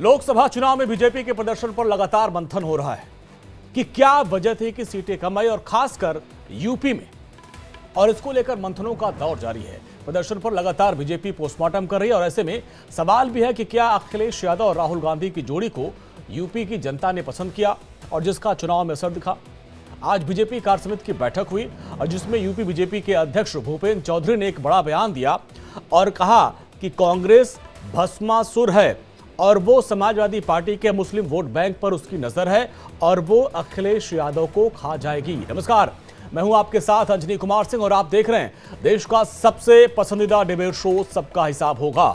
लोकसभा चुनाव में बीजेपी के प्रदर्शन पर लगातार मंथन हो रहा है कि क्या वजह थी कि सीटें कम आई, और खासकर यूपी में, और इसको लेकर मंथनों का दौर जारी है। प्रदर्शन पर लगातार बीजेपी पोस्टमार्टम कर रही है और ऐसे में सवाल भी है कि क्या अखिलेश यादव और राहुल गांधी की जोड़ी को यूपी की जनता ने पसंद किया और जिसका चुनाव में असर दिखा। आज बीजेपी कार्य समिति की बैठक हुई और जिसमें यूपी बीजेपी के अध्यक्ष भूपेंद्र चौधरी ने एक बड़ा बयान दिया और कहा कि कांग्रेस भस्मासुर है और वो समाजवादी पार्टी के मुस्लिम वोट बैंक पर उसकी नजर है और वो अखिलेश यादव को खा जाएगी। नमस्कार, मैं हूं आपके साथ अंजनी कुमार सिंह और आप देख रहे हैं देश का सबसे पसंदीदा डिबेट शो सबका हिसाब होगा।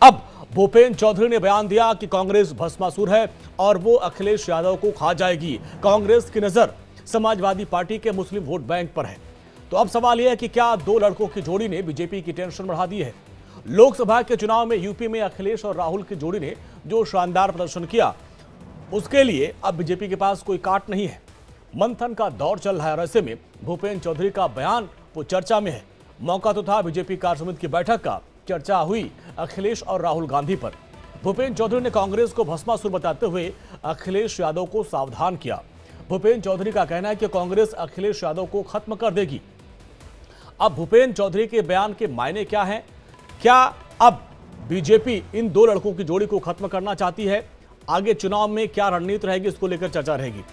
अब भूपेंद्र चौधरी ने बयान दिया कि कांग्रेस भस्मासुर है और वो अखिलेश यादव को खा जाएगी। कांग्रेस की नजर समाजवादी पार्टी के मुस्लिम वोट बैंक पर है। तो अब सवाल यह है कि क्या दो लड़कों की जोड़ी ने बीजेपी की टेंशन बढ़ा दी है। लोकसभा के चुनाव में यूपी में अखिलेश और राहुल की जोड़ी ने जो शानदार प्रदर्शन किया, उसके लिए अब बीजेपी के पास कोई काट नहीं है। मंथन का दौर चल रहा है और ऐसे में भूपेंद्र चौधरी का बयान वो चर्चा में है। मौका तो था बीजेपी कार्य समिति की बैठक का, चर्चा हुई अखिलेश और राहुल गांधी पर। भूपेंद्र चौधरी ने कांग्रेस को भस्मासुर बताते हुए अखिलेश यादव को सावधान किया। भूपेंद्र चौधरी का कहना है कि कांग्रेस अखिलेश यादव को खत्म कर देगी। अब भूपेंद्र चौधरी के बयान के मायने क्या हैं? क्या अब बीजेपी इन दो लड़कों की जोड़ी को खत्म करना चाहती है? आगे चुनाव में क्या रणनीति रहेगी, इसको लेकर चर्चा रहेगी।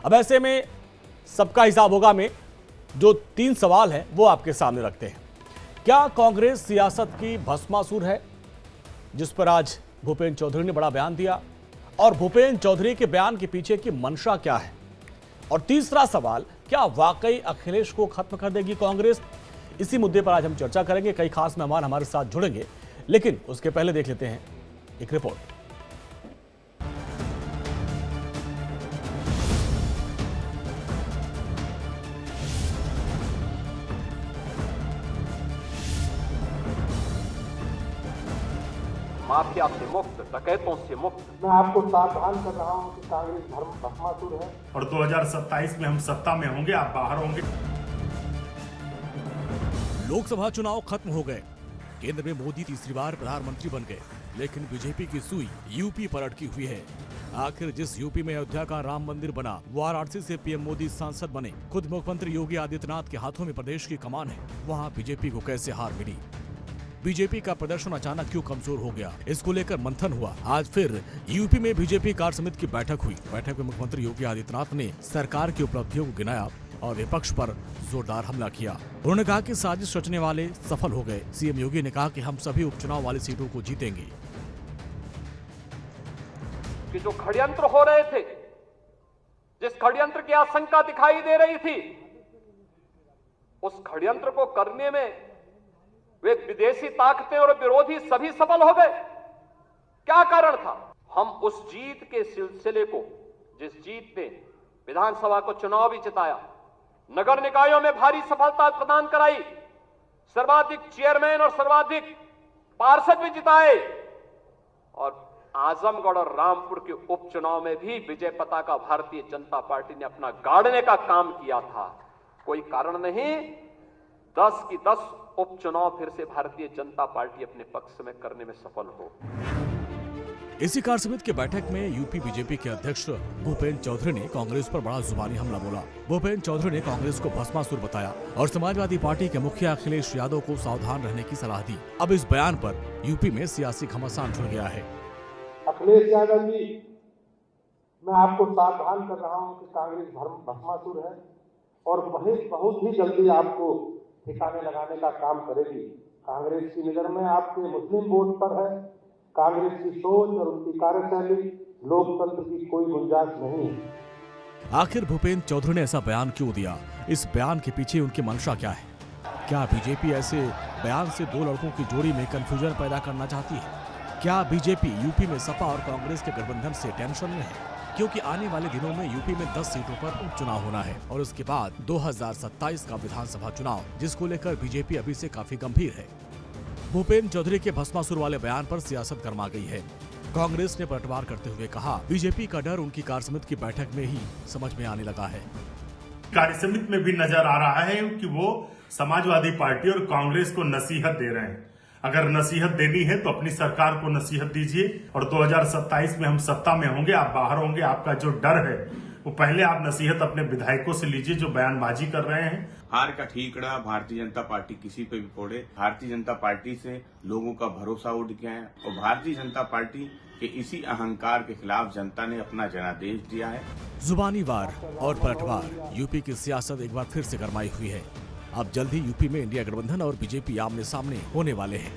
अब ऐसे में सबका हिसाब होगा में जो तीन सवाल है वो आपके सामने रखते हैं। क्या कांग्रेस सियासत की भस्मासुर है, जिस पर आज भूपेंद्र चौधरी ने बड़ा बयान दिया, और भूपेंद्र चौधरी के बयान के पीछे की मंशा क्या है? और तीसरा सवाल, क्या वाकई अखिलेश को खत्म कर देगी कांग्रेस? इसी मुद्दे पर आज हम चर्चा करेंगे। कई खास मेहमान हमारे साथ जुड़ेंगे, लेकिन उसके पहले देख लेते हैं एक रिपोर्ट। माफिया से मुक्त, डकैतों से मुक्त। मैं आपको सावधान कर रहा हूं कि कांग्रेस धर्म भस्मासुर है और 2027 में हम सत्ता में होंगे, आप बाहर होंगे। लोकसभा चुनाव खत्म हो गए, केंद्र में मोदी तीसरी बार प्रधानमंत्री बन गए, लेकिन बीजेपी की सुई यूपी पर अटकी हुई है। आखिर जिस यूपी में अयोध्या का राम मंदिर बना, वाराणसी से पीएम मोदी सांसद बने, खुद मुख्यमंत्री योगी आदित्यनाथ के हाथों में प्रदेश की कमान है, वहां बीजेपी को कैसे हार मिली? बीजेपी का प्रदर्शन अचानक क्यों कमजोर हो गया, इसको लेकर मंथन हुआ। आज फिर यूपी में बीजेपी कार्य समिति की बैठक हुई। बैठक में मुख्यमंत्री योगी आदित्यनाथ ने सरकार की उपलब्धियों को गिनाया और विपक्ष पर जोरदार हमला किया। उन्होंने कहा कि साजिश रचने वाले सफल हो गए। सीएम योगी ने कहा कि हम सभी उपचुनाव वाली सीटों को जीतेंगे। कि जो षड्यंत्र हो रहे थे, जिस षड्यंत्र की आशंका दिखाई दे रही थी, उस षड्यंत्र को करने में वे विदेशी ताकतें और विरोधी सभी सफल हो गए। क्या कारण था? हम उस जीत के सिलसिले को, जिस जीत ने विधानसभा को चुनाव भी जिताया, नगर निकायों में भारी सफलता प्रदान कराई, सर्वाधिक चेयरमैन और सर्वाधिक पार्षद भी जिताए, और आजमगढ़ और रामपुर के उपचुनाव में भी विजय पताका भारतीय जनता पार्टी ने अपना गाड़ने का काम किया था। कोई कारण नहीं 10 की 10 उपचुनाव फिर से भारतीय जनता पार्टी अपने पक्ष में करने में सफल हो। इसी कार्य समिति की बैठक में यूपी बीजेपी के अध्यक्ष भूपेंद्र चौधरी ने कांग्रेस पर बड़ा जुबानी हमला बोला। भूपेंद्र चौधरी ने कांग्रेस को भस्मासुर बताया और समाजवादी पार्टी के मुखिया अखिलेश यादव को सावधान रहने की सलाह दी। अब इस बयान पर यूपी में सियासी घमासान छिड़ गया है। अखिलेश यादव जी, मैं आपको सावधान कर रहा हूं कि कांग्रेस धर्म भस्मासुर है और वही बहुत ही जल्दी आपको ठिकाने लगाने का काम करेगी। कांग्रेस की नजर में आपके मुस्लिम वोट पर है। कांग्रेस की सोच और उनकी कार्यशैली लोकतंत्र की कोई गुंजाइश नहीं है। आखिर भूपेंद्र चौधरी ने ऐसा बयान क्यों दिया? इस बयान के पीछे उनकी मंशा क्या है? क्या बीजेपी ऐसे बयान से दो लड़कों की जोड़ी में कंफ्यूजन पैदा करना चाहती है? क्या बीजेपी यूपी में सपा और कांग्रेस के गठबंधन से टेंशन में है? क्योंकि आने वाले दिनों में यूपी में 10 सीटों पर उपचुनाव होना है और उसके बाद 2027 का विधानसभा चुनाव, जिसको लेकर बीजेपी अभी से काफी गंभीर है। भूपेंद्र चौधरी के भस्मासुर वाले बयान पर सियासत गर्मा गई है। कांग्रेस ने पलटवार करते हुए कहा, बीजेपी का डर उनकी कार्य समिति की बैठक में ही समझ में आने लगा है। कार्य समिति में भी नजर आ रहा है कि वो समाजवादी पार्टी और कांग्रेस को नसीहत दे रहे हैं। अगर नसीहत देनी है तो अपनी सरकार को नसीहत दीजिए और 2027 में हम सत्ता में होंगे, आप बाहर होंगे। आपका जो डर है वो पहले आप नसीहत अपने विधायकों से लीजिए जो बयानबाजी कर रहे हैं। हार का ठीकरा भारतीय जनता पार्टी किसी पे भी फोड़े, भारतीय जनता पार्टी से लोगों का भरोसा उठ गया है और भारतीय जनता पार्टी के इसी अहंकार के खिलाफ जनता ने अपना जनादेश दिया है। जुबानी वार और पलटवार, यूपी की सियासत एक बार फिर से गरमाई हुई है। अब जल्द ही यूपी में इंडिया गठबंधन और बीजेपी आमने सामने होने वाले हैं।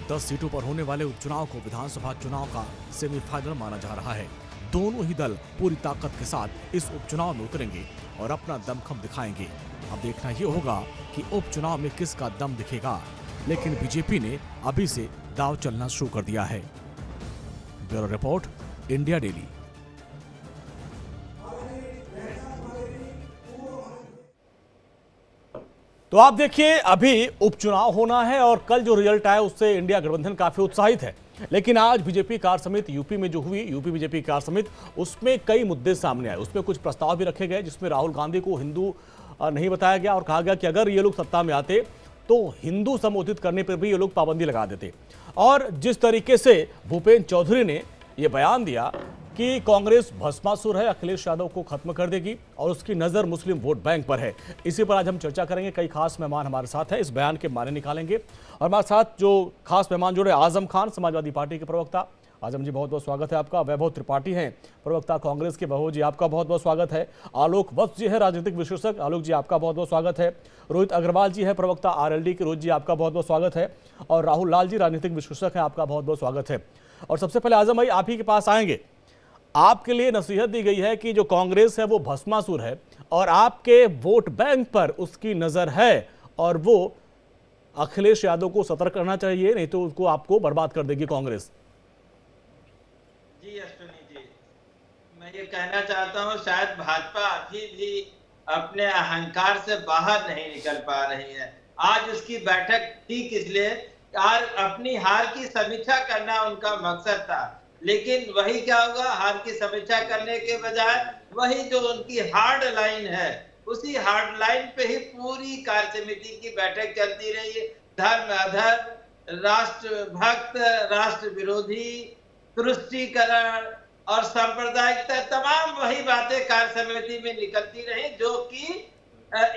10 सीटों पर होने वाले उपचुनाव को विधानसभा चुनाव का सेमीफाइनल माना जा रहा है। दोनों ही दल पूरी ताकत के साथ इस उपचुनाव में उतरेंगे और अपना दमखम दिखाएंगे। अब देखना ये होगा कि उपचुनाव में किसका दम दिखेगा, लेकिन बीजेपी ने अभी से दांव चलना शुरू कर दिया है। Bureau report, India daily. तो आप देखिए, अभी उपचुनाव होना है और कल जो रिजल्ट आया उससे इंडिया गठबंधन काफी उत्साहित है। लेकिन आज बीजेपी कार्य समिति यूपी में जो हुई, यूपी बीजेपी कार्य समिति, उसमें कई मुद्दे सामने आए। उसमें कुछ प्रस्ताव भी रखे गए जिसमें राहुल गांधी को हिंदू नहीं बताया गया और कहा गया कि अगर ये लोग सत्ता में आते तो हिंदू संबोधित करने पर भी ये लोग पाबंदी लगा देते। और जिस तरीके से भूपेंद्र चौधरी ने यह बयान दिया कि कांग्रेस भस्मासुर है, अखिलेश यादव को खत्म कर देगी और उसकी नजर मुस्लिम वोट बैंक पर है, इसी पर आज हम चर्चा करेंगे। कई खास मेहमान हमारे साथ हैं, इस बयान के माने निकालेंगे। और हमारे साथ जो खास मेहमान जुड़े, आजम खान, समाजवादी पार्टी के प्रवक्ता। आजम जी, बहुत बहुत स्वागत है आपका। वैभव त्रिपाठी हैं, प्रवक्ता कांग्रेस के। वैभव जी, आपका बहुत बहुत स्वागत है। आलोक वत्स जी है, राजनीतिक विश्लेषक। आलोक जी, आपका बहुत बहुत स्वागत है। रोहित अग्रवाल जी है, प्रवक्ता आरएलडी के। रोहित जी, आपका बहुत बहुत स्वागत है। और राहुल लाल जी, राजनीतिक विश्लेषक है, आपका बहुत बहुत स्वागत है। और सबसे पहले आजम भाई, आप ही के पास आएंगे। आपके लिए नसीहत दी गई है कि जो कांग्रेस है वो भस्मासुर है और आपके वोट बैंक पर उसकी नजर है और वो अखिलेश यादव को सतर्क करना चाहिए, नहीं तो उसको आपको बर्बाद कर देगी कांग्रेस। जी अश्विनी जी, मैं ये कहना चाहता हूँ, शायद भाजपा अभी भी अपने अहंकार से बाहर नहीं निकल पा रही है। आज उसकी बैठक ठीक इसलिए आज अपनी हार की समीक्षा करना उनका मकसद था, लेकिन वही क्या होगा, हार की समीक्षा करने के बजाय वही जो उनकी हार्ड लाइन है, उसी हार्ड लाइन पे ही पूरी कार्य समिति की बैठक चलती रही। धर्म अधर्म, राष्ट्र भक्त, राष्ट्र विरोधी, तुष्टीकरण और सांप्रदायिकता, तमाम वही बातें कार्य समिति में निकलती रही जो कि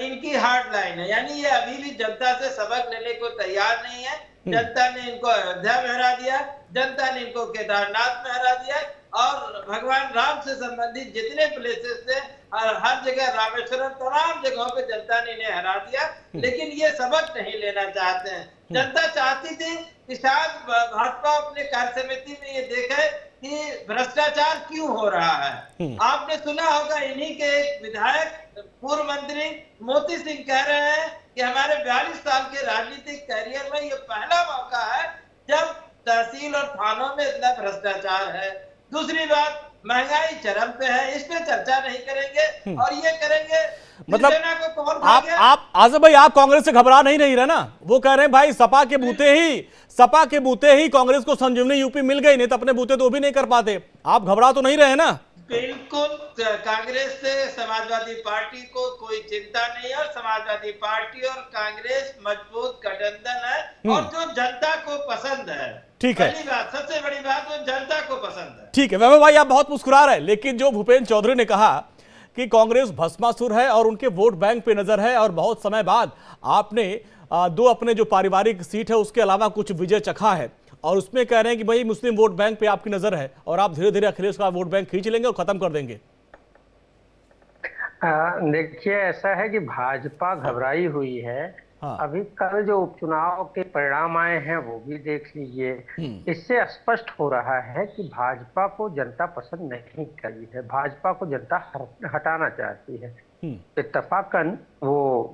इनकी हार्ड लाइन है। यानी ये अभी भी जनता से सबक लेने को तैयार नहीं है। जनता ने इनको अयोध्या में हरा दिया, जनता ने इनको केदारनाथ में हरा दिया और भगवान राम से संबंधित जितने प्लेसेस थे और हर जगह रामेश्वरम, तमाम जगहों पे जनता ने इन्हें हरा दिया। लेकिन ये सबक नहीं लेना चाहते हैं। जनता चाहती थी कि शायद भाजपा अपने कार्य समिति में ये देखे कि भ्रष्टाचार क्यों हो रहा है। आपने सुना होगा, इन्हीं के एक विधायक पूर्व मंत्री मोती सिंह कह रहे हैं कि हमारे 42 साल के राजनीतिक करियर में ये पहला मौका है जब तहसील और थानों में इतना भ्रष्टाचार है। दूसरी बात, महंगाई चरम पे है, इस पे चर्चा नहीं करेंगे और ये करेंगे मतलब को कौन आप आजम भाई, आप कांग्रेस से घबरा नहीं रहे ना? वो कह रहे हैं भाई सपा के बूते ही कांग्रेस को संजीवनी यूपी मिल गई, नहीं तो अपने बूते तो भी नहीं कर पाते। आप घबरा तो नहीं रहे ना? बिल्कुल, कांग्रेस से समाजवादी पार्टी को कोई चिंता नहीं है और समाजवादी पार्टी और कांग्रेस मजबूत गठबंधन है और जो जनता को पसंद है। ठीक है, पहली बात, सबसे बड़ी बात, वो जनता को पसंद है। ठीक है वैभव भाई, आप बहुत मुस्कुरा रहे हैं, लेकिन जो भूपेंद्र चौधरी ने कहा कि कांग्रेस भस्मासुर है और उनके वोट बैंक पे नजर है और बहुत समय बाद आपने दो अपने जो पारिवारिक सीट है उसके अलावा कुछ विजय चखा है और उसमें कह रहे हैं कि भाई मुस्लिम वोट बैंक पे आपकी नजर है और आप धीरे धीरे अखिलेश का वोट बैंक खींच लेंगे और खत्म कर देंगे। देखिए, ऐसा है कि भाजपा घबराई हुई है। हाँ। अभी कल जो उपचुनाव के परिणाम आए हैं वो भी देख लीजिए। इससे स्पष्ट हो रहा है कि भाजपा को जनता पसंद नहीं कर रही है, भाजपा को जनता हटाना चाहती है। इत्तफाकन वो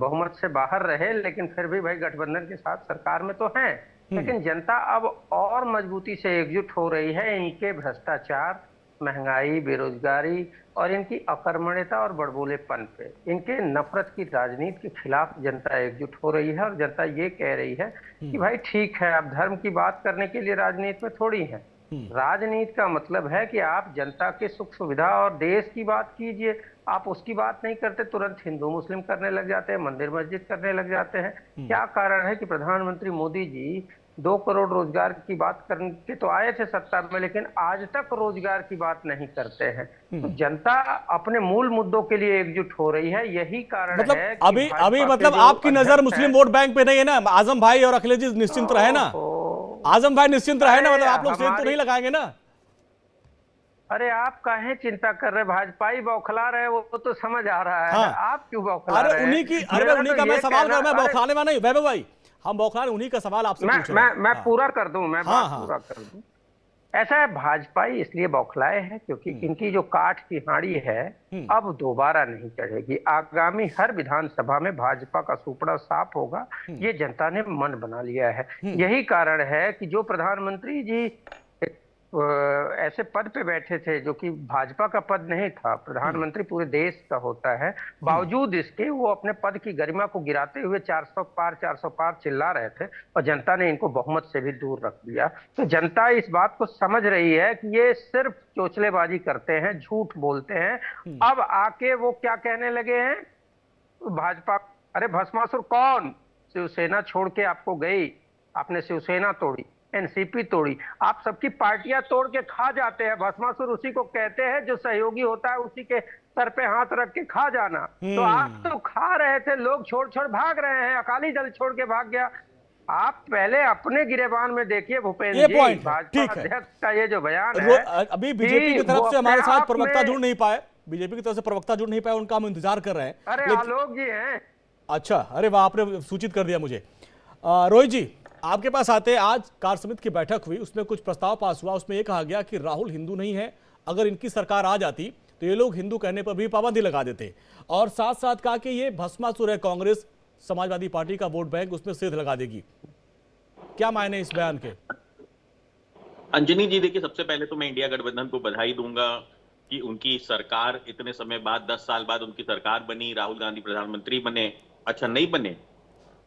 बहुमत से बाहर रहे, लेकिन फिर भी भाई गठबंधन के साथ सरकार में तो हैं। लेकिन जनता अब और मजबूती से एकजुट हो रही है। इनके भ्रष्टाचार, महंगाई, बेरोजगारी और इनकी अकर्मण्यता और बड़बोलेपन पे, इनके नफरत की राजनीति के खिलाफ जनता एकजुट हो रही है और जनता ये कह रही है कि भाई ठीक है, अब धर्म की बात करने के लिए राजनीति में थोड़ी है, राजनीति का मतलब है कि आप जनता के सुख सुविधा और देश की बात कीजिए। आप उसकी बात नहीं करते, तुरंत हिंदू मुस्लिम करने लग जाते हैं, मंदिर मस्जिद करने लग जाते हैं। क्या कारण है कि प्रधानमंत्री मोदी जी 2 करोड़ रोजगार की बात करके तो आए थे सत्ता में, लेकिन आज तक रोजगार की बात नहीं करते हैं। तो जनता अपने मूल मुद्दों के लिए एकजुट हो रही है, यही कारण मतलब है कि अभी मतलब आपकी नजर मुस्लिम वोट बैंक पे नहीं है ना? आजम भाई और अखिलेश जी निश्चिंत रहे ना? आजम भाई निश्चिंत रहे ना? मतलब आप लोग सेंध तो नहीं लगाएंगे ना? अरे आप काहे चिंता कर रहे? भाजपाई बौखला रहे, वो तो समझ आ रहा है। हाँ। आप क्यों बौखला रहे? उन्हीं का मैं सवाल कर, मैं बौखलाने में नहीं वैभव भाई, हम बौखलाने उन्हीं का सवाल आपसे पूछ रहे हैं। मैं पूरा कर दूं, मैं बात पूरा कर दूं। ऐसा है, भाजपाई इसलिए बौखलाए हैं क्योंकि इनकी जो काठ की हांडी है अब दोबारा नहीं चढ़ेगी। आगामी हर विधानसभा में भाजपा का सुपड़ा साफ होगा, ये जनता ने मन बना लिया है। यही कारण है कि जो प्रधानमंत्री जी ऐसे पद पे बैठे थे जो कि भाजपा का पद नहीं था, प्रधानमंत्री पूरे देश का होता है, बावजूद इसके वो अपने पद की गरिमा को गिराते हुए 400 पार चिल्ला रहे थे और जनता ने इनको बहुमत से भी दूर रख दिया। तो जनता इस बात को समझ रही है कि ये सिर्फ चोचलेबाजी करते हैं, झूठ बोलते हैं। अब आके वो क्या कहने लगे हैं भाजपा, अरे भस्मासुर कौन? शिवसेना छोड़ के आपको गई, आपने शिवसेना तोड़ी, एनसीपी तोड़ी, आप सबकी पार्टियां तोड़ के खा जाते हैं। भस्मासुर उसी को कहते हैं जो सहयोगी होता है उसी के सर पे हाथ रख के खा जाना। तो आप तो खा रहे थे, लोग छोड़ छोड़ भाग रहे हैं, अकाली दल छोड़ के भाग गया। आप पहले अपने गिरेबान में देखिए भूपेंद्र जी, भाजपा अध्यक्ष का ये जो बयान है, अभी बीजेपी की तरफ से हमारे साथ प्रवक्ता जुड़ नहीं पाए, बीजेपी की तरफ से प्रवक्ता जुड़ नहीं पाए, उनका हम इंतजार कर रहे हैं। अरे आलोक जी हैं। अच्छा, अरे वाह, आपने सूचित कर दिया मुझे। रोहित जी आपके पास आते हैं, आज कार्य समिति की बैठक हुई, उसमें कुछ प्रस्ताव पास हुआ। उसमें यह कहा गया कि राहुल हिंदू नहीं है, अगर इनकी सरकार आ जाती तो ये लोग हिंदू कहने पर भी पाबंदी लगा देते, और साथ साथ कहा कि ये भस्मासुर है, कांग्रेस समाजवादी पार्टी का वोट बैंक उसमें सेध लगा देगी। क्या मायने इस बयान के? अंजनी जी देखिए, सबसे पहले तो मैं इंडिया गठबंधन को बधाई दूंगा कि उनकी सरकार इतने समय बाद, 10 साल बाद उनकी सरकार बनी, राहुल गांधी प्रधानमंत्री बने। अच्छा, नहीं बने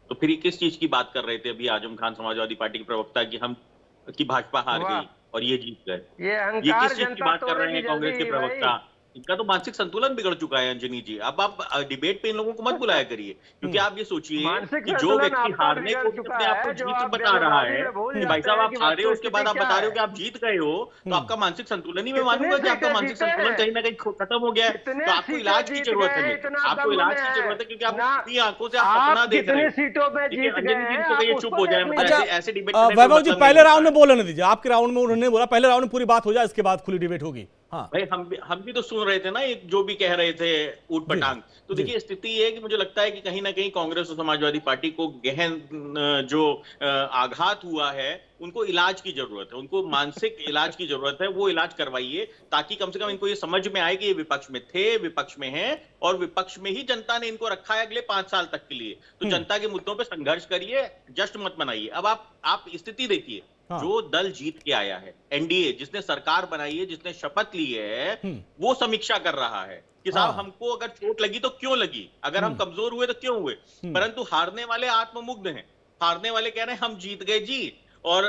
तो फिर किस चीज की बात कर रहे थे अभी आजम खान समाजवादी पार्टी के प्रवक्ता की भाजपा हार गई और ये जीत गए? ये किस चीज की बात कर रहे हैं कांग्रेस के प्रवक्ता? इनका तो मानसिक संतुलन बिगड़ चुका है अंजनी जी। अब आप डिबेट पे इन लोगों को मत बुलाया करिए, क्योंकि आप ये सोचिए कि जो व्यक्ति हारने को अपने आप को जीत बता रहा है, भाई साहब आप हारे हो उसके बाद आप बता रहे हो कि आप जीत गए हो, तो आपका मानसिक संतुलन ही मैं मानूंगा कि आपका मानसिक संतुलन कहीं ना कहीं खत्म हो गया है। तो आपको इलाज की जरूरत है, आपको इलाज की जरूरत है, क्योंकि आप अपनी आंखों से आप सपना देख रहे हैं। अंजनी जी को कहिए चुप हो जाए। ऐसे डिबेट वैभव जी पहले राउंड में बोलने दीजिए, आपके राउंड में उन्होंने बोला पहले राउंड में पूरी बात हो जाए, इसके बाद खुली डिबेट होगी। हाँ भाई, हम भी तो सुन रहे थे ना, एक जो भी कह रहे थे ऊट पटांग। तो देखिए, स्थिति ये है कि मुझे लगता है कि कहीं ना कहीं कांग्रेस और समाजवादी पार्टी को गहन जो आघात हुआ है, उनको इलाज की जरूरत है, उनको मानसिक इलाज की जरूरत है। वो इलाज करवाइए ताकि कम से कम इनको ये समझ में आए कि ये विपक्ष में थे, विपक्ष में हैं, और विपक्ष में ही जनता ने इनको रखा है अगले 5 साल तक के लिए। तो जनता के मुद्दों पे संघर्ष करिए, जश्न मत मनाइए। अब आप स्थिति देखिए, जो दल जीत के आया है, एनडीए जिसने सरकार बनाई है, जिसने शपथ ली है, वो समीक्षा कर रहा है कि साहब हमको अगर चोट लगी तो क्यों लगी, अगर हम कमजोर हुए तो क्यों हुए। परंतु हारने वाले आत्ममुग्ध हैं, हारने वाले कह रहे हैं हम जीत गए जी, और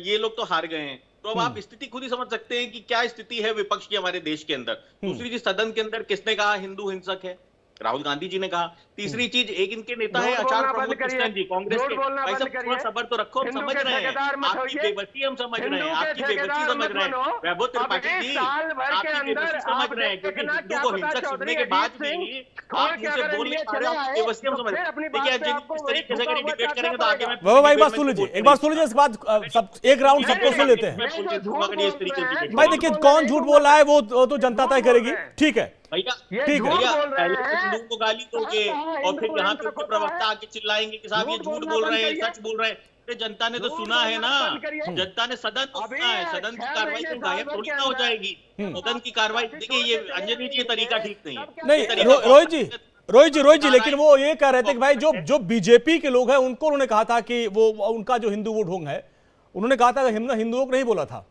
ये लोग तो हार गए हैं। तो अब आप स्थिति खुद ही समझ सकते हैं कि क्या स्थिति है विपक्ष की हमारे देश के अंदर। दूसरी चीज, सदन के अंदर किसने कहा हिंदू हिंसक है? राहुल गांधी जी ने कहा। तीसरी चीज, एक इनके नेता है आचार्य प्रमोद कृष्णन जी, कांग्रेस के। भाई साहब थोड़ा सबर तो रखो, हम समझ रहे हैं आपकी बेबसी, हम समझ रहे हैं आपकी बेबसी, समझ रहे हैं वैभव त्रिपाठी जी, आपकी बेबसी समझ रहे हैं, क्योंकि हिंदू को हिंसक सुनने के बाद भी आप मुझसे बोल नहीं पा रहे हो, आपकी बेबसी हम समझ रहे हैं। देखिए, जिस तरीके से अगर डिबेट करेंगे तो आगे में वो भाई बात सुन लीजिए, एक बार सुन लीजिए, इसके बाद सब एक राउंड सबको सुन लेते हैं। भाई देखिए, कौन झूठ बोल रहा है वो तो जनता तय करेगी। ठीक है भैया, ठीक है भैया, पहले तो हिंदुओं को गाली दोगे और फिर यहाँ पे प्रवक्ता आके चिल्लाएंगे कि साहब ये झूठ बोल रहे हैं, सच बोल रहे हैं। तो जनता ने तो सुना है ना, जनता ने सदन को सुना है, सदन की कार्रवाई तो गायब थोड़ी ना हो जाएगी। सदन की कार्रवाई, देखिए ये अंजनी जी, ये तरीका ठीक नहीं है। नहीं रोहित जी, लेकिन वो ये कह रहे थे कि भाई जो बीजेपी के लोग हैं उनको उन्होंने कहा था कि वो उनका जो हिंदू वोट होंगे है, उन्होंने कहा था कि हिंदुओं को नहीं बोला था।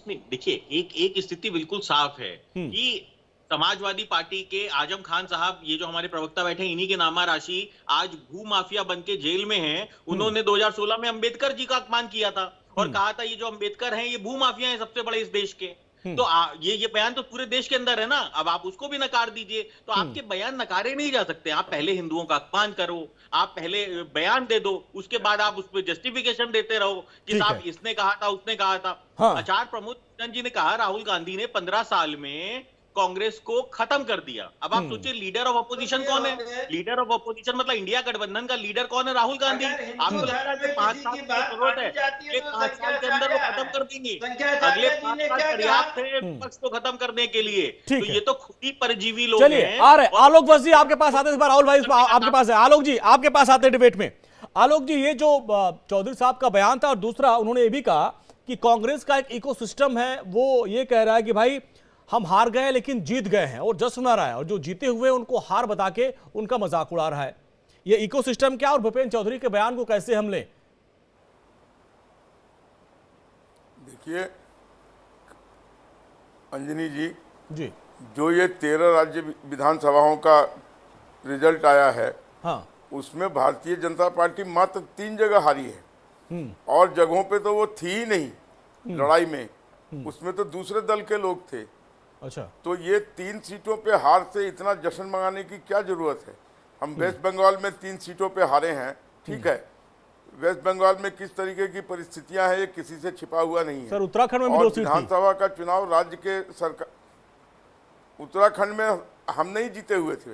नहीं, देखिए, एक स्थिति बिल्कुल साफ है कि समाजवादी पार्टी के आजम खान साहब, ये जो हमारे प्रवक्ता बैठे, इन्हीं के नामा राशि आज भू माफिया बन के जेल में हैं। उन्होंने 2016 में अंबेडकर जी का अपमान किया था, और कहा था ये जो अंबेडकर हैं ये भूमाफिया हैं सबसे बड़े इस देश के। तो ये बयान तो पूरे देश के अंदर है ना, अब आप उसको भी नकार दीजिए। तो आपके बयान नकारे नहीं जा सकते। आप पहले हिंदुओं का अपमान करो, आप पहले बयान दे दो, उसके बाद आप उस पर जस्टिफिकेशन देते रहो कि साहब इसने कहा था, उसने कहा था। आचार्य प्रमोद जी ने कहा राहुल गांधी ने 15 साल में कांग्रेस को खत्म कर दिया। अब आप सोचिए लीडर ऑफ अपोजिशन कौन है? लीडर ऑफ अपोजिशन मतलब इंडिया गठबंधन का लीडर कौन है? राहुल गांधी। आपको लगता है कि 5 साल की जरूरत है? कि 5 साल के अंदर वो खत्म कर देंगे? अगले 5 साल पर्याप्त है विपक्ष को खत्म करने के लिए। तो ये तो खुद ही परजीवी लोग हैं। आ रहे आलोक बस जी आपके पास आते हैं, राहुल भाई आपके पास है। आलोक जी आपके पास आते हैं डिबेट में। आलोक जी, ये जो चौधरी साहब का बयान था और दूसरा उन्होंने ये भी कहा कि कांग्रेस का एक इकोसिस्टम है, वो ये कह रहा है कि भाई हम हार गए लेकिन जीत गए हैं और जश्न मना रहा है, और जो जीते हुए उनको हार बता के उनका मजाक उड़ा रहा है। ये इकोसिस्टम क्या और भूपेंद्र चौधरी के बयान को कैसे हम लें? देखिए अंजनी जी, जो ये 13 राज्य विधानसभाओं का रिजल्ट आया है, हाँ, उसमें भारतीय जनता पार्टी मात्र 3 जगह हारी है और जगहों पे तो वो थी ही नहीं लड़ाई में, उसमें तो दूसरे दल के लोग थे। अच्छा, तो ये 3 सीटों पे हार से इतना जश्न मनाने की क्या जरूरत है? हम वेस्ट बंगाल में 3 सीटों पे हारे हैं, ठीक है। वेस्ट बंगाल में किस तरीके की परिस्थितियां हैं ये किसी से छिपा हुआ नहीं है। सर उत्तराखंड में भी 2 सीट थी। विधानसभा का चुनाव राज्य के सरकार, उत्तराखंड में हम नहीं जीते हुए थे।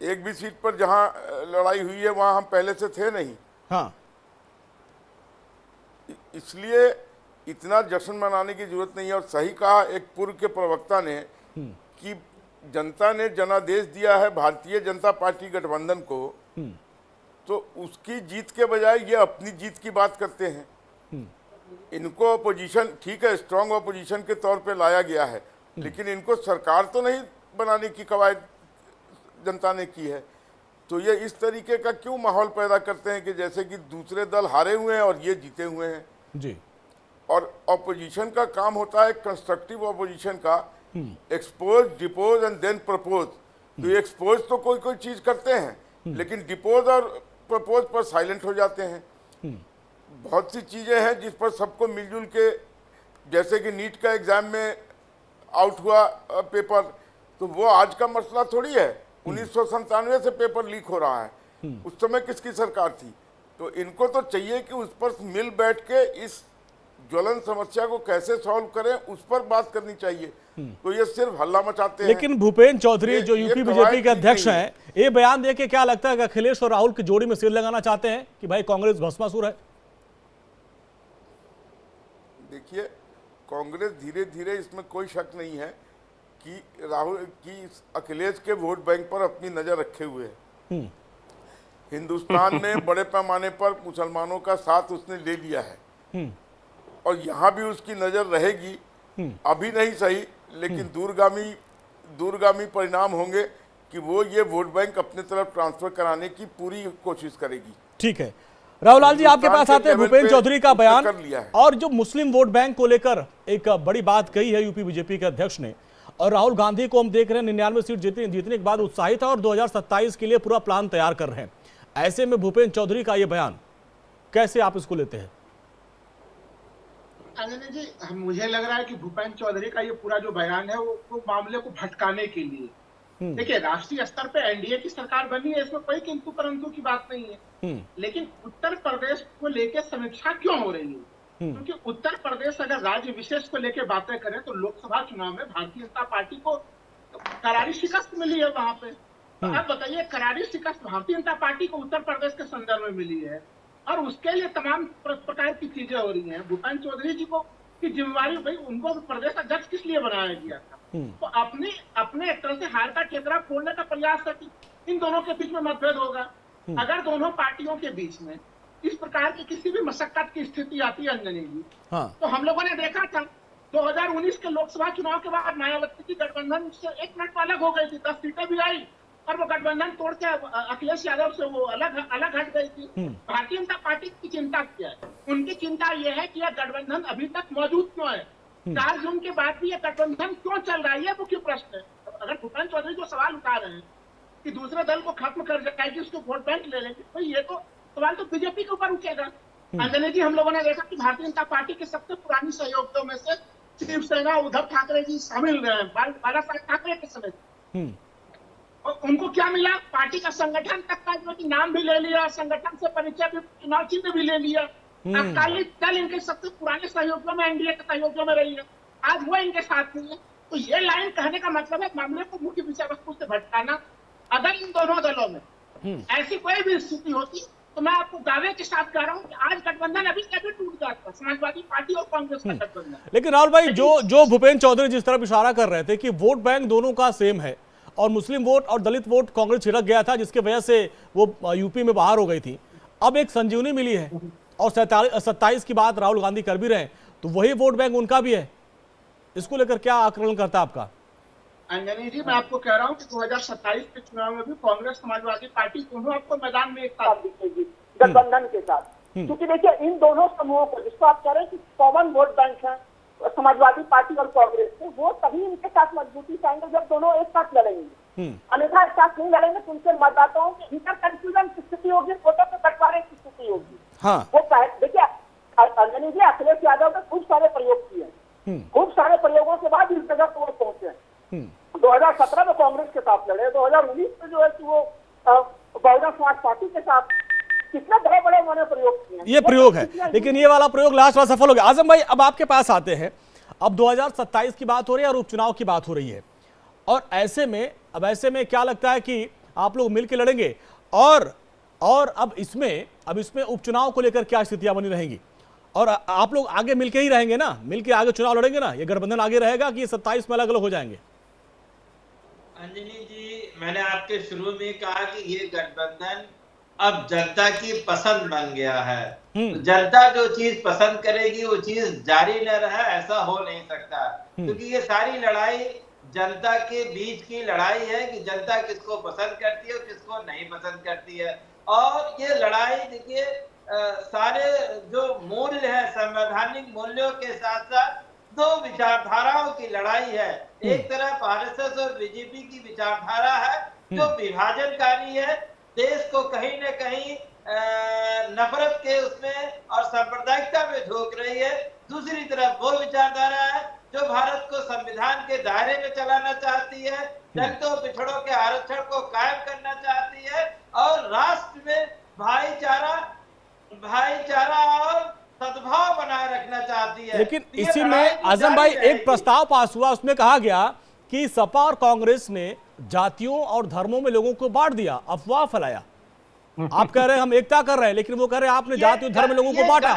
एक भी सीट पर जहां लड़ाई हुई है वहां हम पहले से थे नहीं। हाँ, इसलिए इतना जश्न मनाने की जरूरत नहीं है। और सही कहा एक पूर्व के प्रवक्ता ने कि जनता ने जनादेश दिया है भारतीय जनता पार्टी गठबंधन को, तो उसकी जीत के बजाय ये अपनी जीत की बात करते हैं। इनको अपोजिशन, ठीक है, स्ट्रांग अपोजिशन के तौर पे लाया गया है, लेकिन इनको सरकार तो नहीं बनाने की कवायद जनता ने की है। तो ये इस तरीके का क्यों माहौल पैदा करते हैं कि जैसे कि दूसरे दल हारे हुए हैं और ये जीते हुए हैं जी। और अपोजिशन का काम होता है कंस्ट्रक्टिव अपोजिशन का, expose, depose and then propose. तो ये एक्सपोज तो कोई चीज करते हैं, लेकिन डिपोज और प्रपोज पर साइलेंट हो जाते हैं। बहुत सी चीजें हैं जिस पर सबको मिलजुल के, जैसे कि नीट का एग्जाम में आउट हुआ पेपर, तो वो आज का मसला थोड़ी है। 1997 से पेपर लीक हो रहा है, उस समय किसकी सरकार थी? तो इनको तो चाहिए कि उस पर मिल बैठ के इस ज्वलन समस्या को कैसे सॉल्व करें उस पर बात करनी चाहिए। तो ये सिर्फ हल्ला मचाते हैं। लेकिन भूपेंद्र चौधरी जो यूपी बीजेपी के अध्यक्ष हैं, ये बयान देके क्या लगता है कि अखिलेश और राहुल की जोड़ी में सिर लगाना चाहते हैं कि भाई कांग्रेस भस्मासुर है? देखिए कांग्रेस धीरे धीरे, इसमें कोई शक नहीं है कि राहुल की अखिलेश के वोट बैंक पर अपनी नजर रखे हुए है। हिंदुस्तान में बड़े पैमाने पर मुसलमानों का साथ उसने ले लिया है और यहाँ भी उसकी नजर रहेगी। अभी नहीं सही, लेकिन दूरगामी परिणाम होंगे कि वो ये वोट बैंक अपने तरफ ट्रांसफर कराने की पूरी कोशिश करेगी। ठीक है, राहुल लाल जी आपके पास आते हैं। भूपेंद्र चौधरी का बयान और जो मुस्लिम वोट बैंक को लेकर एक बड़ी बात कही है यूपी बीजेपी के अध्यक्ष ने, और राहुल गांधी को हम देख रहे हैं 99 सीट जीतने के बाद उत्साहित है और 2027 के लिए पूरा प्लान तैयार कर रहे हैं। ऐसे में भूपेंद्र चौधरी का यह बयान कैसे आप इसको लेते हैं? आनंद जी, मुझे लग रहा है कि भूपेंद्र चौधरी का ये पूरा जो बयान है वो मामले को भटकाने के लिए। देखिए राष्ट्रीय स्तर पे एनडीए की सरकार बनी है, इसमें कोई किंतु परंतु की बात नहीं है, लेकिन उत्तर प्रदेश को लेकर समीक्षा क्यों हो रही है? क्योंकि उत्तर प्रदेश अगर राज्य विशेष को लेकर बातें करें तो लोकसभा चुनाव में भारतीय जनता पार्टी को करारी शिकस्त मिली है वहां पे। तो आप बताइए, करारी शिकस्त भारतीय जनता पार्टी को उत्तर प्रदेश के संदर्भ में मिली है और उसके लिए तमाम प्रकार की चीजें हो रही हैं। भूपेंद्र चौधरी जी को की जिम्मेवारी, भाई उनको प्रदेश अध्यक्ष किस लिए बनाया गया था? तो अपने एक तरह से हार का ठेकरा फोड़ने का प्रयास है कि इन दोनों के बीच में मतभेद होगा। अगर दोनों पार्टियों के बीच में इस प्रकार की किसी भी मशक्कत की स्थिति आती है अंजनी जी, तो हम लोगों ने देखा था 2019 के लोकसभा चुनाव के बाद मायावती की गठबंधन से 1 मिनट में अलग हो गई थी, 10 सीटें भी आई और वो गठबंधन तोड़ के अखिलेश यादव से वो अलग हट गई थी। भारतीय जनता पार्टी की चिंता क्या है? उनकी चिंता ये है कि यह गठबंधन अभी तक मौजूद क्यों है, 4 जून के बाद भी यह गठबंधन क्यों चल रहा है, ये मुख्य प्रश्न है। अगर भूपेंद्र चौधरी जो सवाल उठा रहे हैं कि दूसरे दल को खत्म कर जाएगी, उसको वोट बैंक ले लेंगे, तो ये तो सवाल तो बीजेपी के ऊपर उठेगा अंजनी जी, हम लोगों ने देखा कि भारतीय जनता पार्टी के सबसे पुरानी सहयोगियों में से शिवसेना उद्धव ठाकरे जी शामिल रहे हैं बाला साहेब ठाकरे के समय। और उनको क्या मिला? पार्टी का संगठन तक का जो नाम भी ले लिया, संगठन से परिचय भी, चुनाव चिन्ह भी ले लिया। अकाली दल इनके सबसे पुराने सहयोगियों में, एनडीए के सहयोगियों में रही है, आज वो इनके साथ नहीं है। तो ये लाइन कहने का मतलब है मामले को मुख्य विषय वस्तु से भटकाना। अगर इन दोनों दलों में ऐसी कोई भी स्थिति होती तो मैं आपको दावे के साथ कह रहा हूँ कि आज गठबंधन अभी कैसे टूट जाता, समाजवादी पार्टी और कांग्रेस का गठबंधन। लेकिन राहुल भाई, जो भूपेंद्र चौधरी जिस तरफ इशारा कर रहे थे कि वोट बैंक दोनों का सेम है और मुस्लिम वोट और दलित वोट कांग्रेस छिड़क गया था, जिसकी वजह से वो यूपी में बाहर हो गई थी, अब एक संजीवनी मिली है और 27 की बात राहुल गांधी कर भी रहे हैं, तो वही वोट बैंक उनका भी है। इसको लेकर क्या आकलन करता है आपका? अंजनी जी, मैं आपको कह रहा हूँ कि 2027 के चुनाव में भी कांग्रेस समाजवादी पार्टी दोनों आपको मैदान में एक साथ दिखेगी गठबंधन के साथ। क्योंकि देखिए, इन दोनों समूहों को, जिसको आप कह रहे हैं कि कॉमन वोट बैंक है समाजवादी पार्टी और कांग्रेस के, वो तभी इनके साथ मजबूती से आएंगे जब दोनों एक साथ लड़ेंगे। अन्यथा एक साथ नहीं लड़ेंगे तो उनके मतदाताओं के भीतर कंफ्यूजन की स्थिति होगी, वोटों के बंटवारे की स्थिति होगी। वो देखिए अंजनी जी, अखिलेश यादव ने खूब सारे प्रयोग किए, खूब सारे प्रयोगों के बाद इस जगह पर वो पहुंचे। 2017 में कांग्रेस के साथ लड़े, 2019 में जो है कि वो बहुजन समाज पार्टी के साथ कितने बड़े बड़े उन्होंने प्रयोग किए। ये प्रयोग है, लेकिन ये वाला प्रयोग लास्ट वाला सफल हो गया। आजम भाई, अब आपके पास आते हैं। अब 2027 की बात हो रही है और उपचुनाव की बात हो रही है, और ऐसे में क्या लगता है कि आप लोग मिलकर लड़ेंगे? और अब इसमें उपचुनाव को लेकर क्या स्थितियां बनी रहेंगी? और आप लोग आगे मिलके ही रहेंगे ना, मिलके आगे चुनाव लड़ेंगे ना? ये गठबंधन आगे रहेगा कि ये 27 में अलग अलग हो जाएंगे? अंजनी जी, मैंने आपके शुरू में कहा कि ये गठबंधन अब जनता की पसंद बन गया है। तो जनता जो चीज पसंद करेगी वो चीज जारी न रहे, ऐसा हो नहीं सकता। क्योंकि ये सारी लड़ाई जनता के बीच की लड़ाई है कि जनता किसको पसंद करती है और किसको नहीं पसंद करती है। और ये लड़ाई देखिए, सारे जो मूल्य है, संवैधानिक मूल्यों के साथ साथ दो विचारधाराओं की लड़ाई है। एक तरफ आरएसएस और बीजेपी की विचारधारा है जो विभाजनकारी है, देश को कहीं न कहीं नफरत के उसमें और सांप्रदायिकता में झोंक रही है। दूसरी तरफ वो विचारधारा है जो भारत को संविधान के दायरे में चलाना चाहती है, दलितों पिछड़ों के आरक्षण को कायम करना चाहती है और राष्ट्र में भाईचारा और सद्भाव बनाए रखना चाहती है। लेकिन इसी में आजम भाई एक प्रस्ताव पास हुआ, उसमें कहा गया कि सपा और कांग्रेस ने जातियों और धर्मों में लोगों को बांट दिया, अफवाह फैलाया। आप कह रहे हैं हम एकता कर रहे हैं, लेकिन वो कह रहे हैं आपने जाति और धर्म में लोगों को बांटा।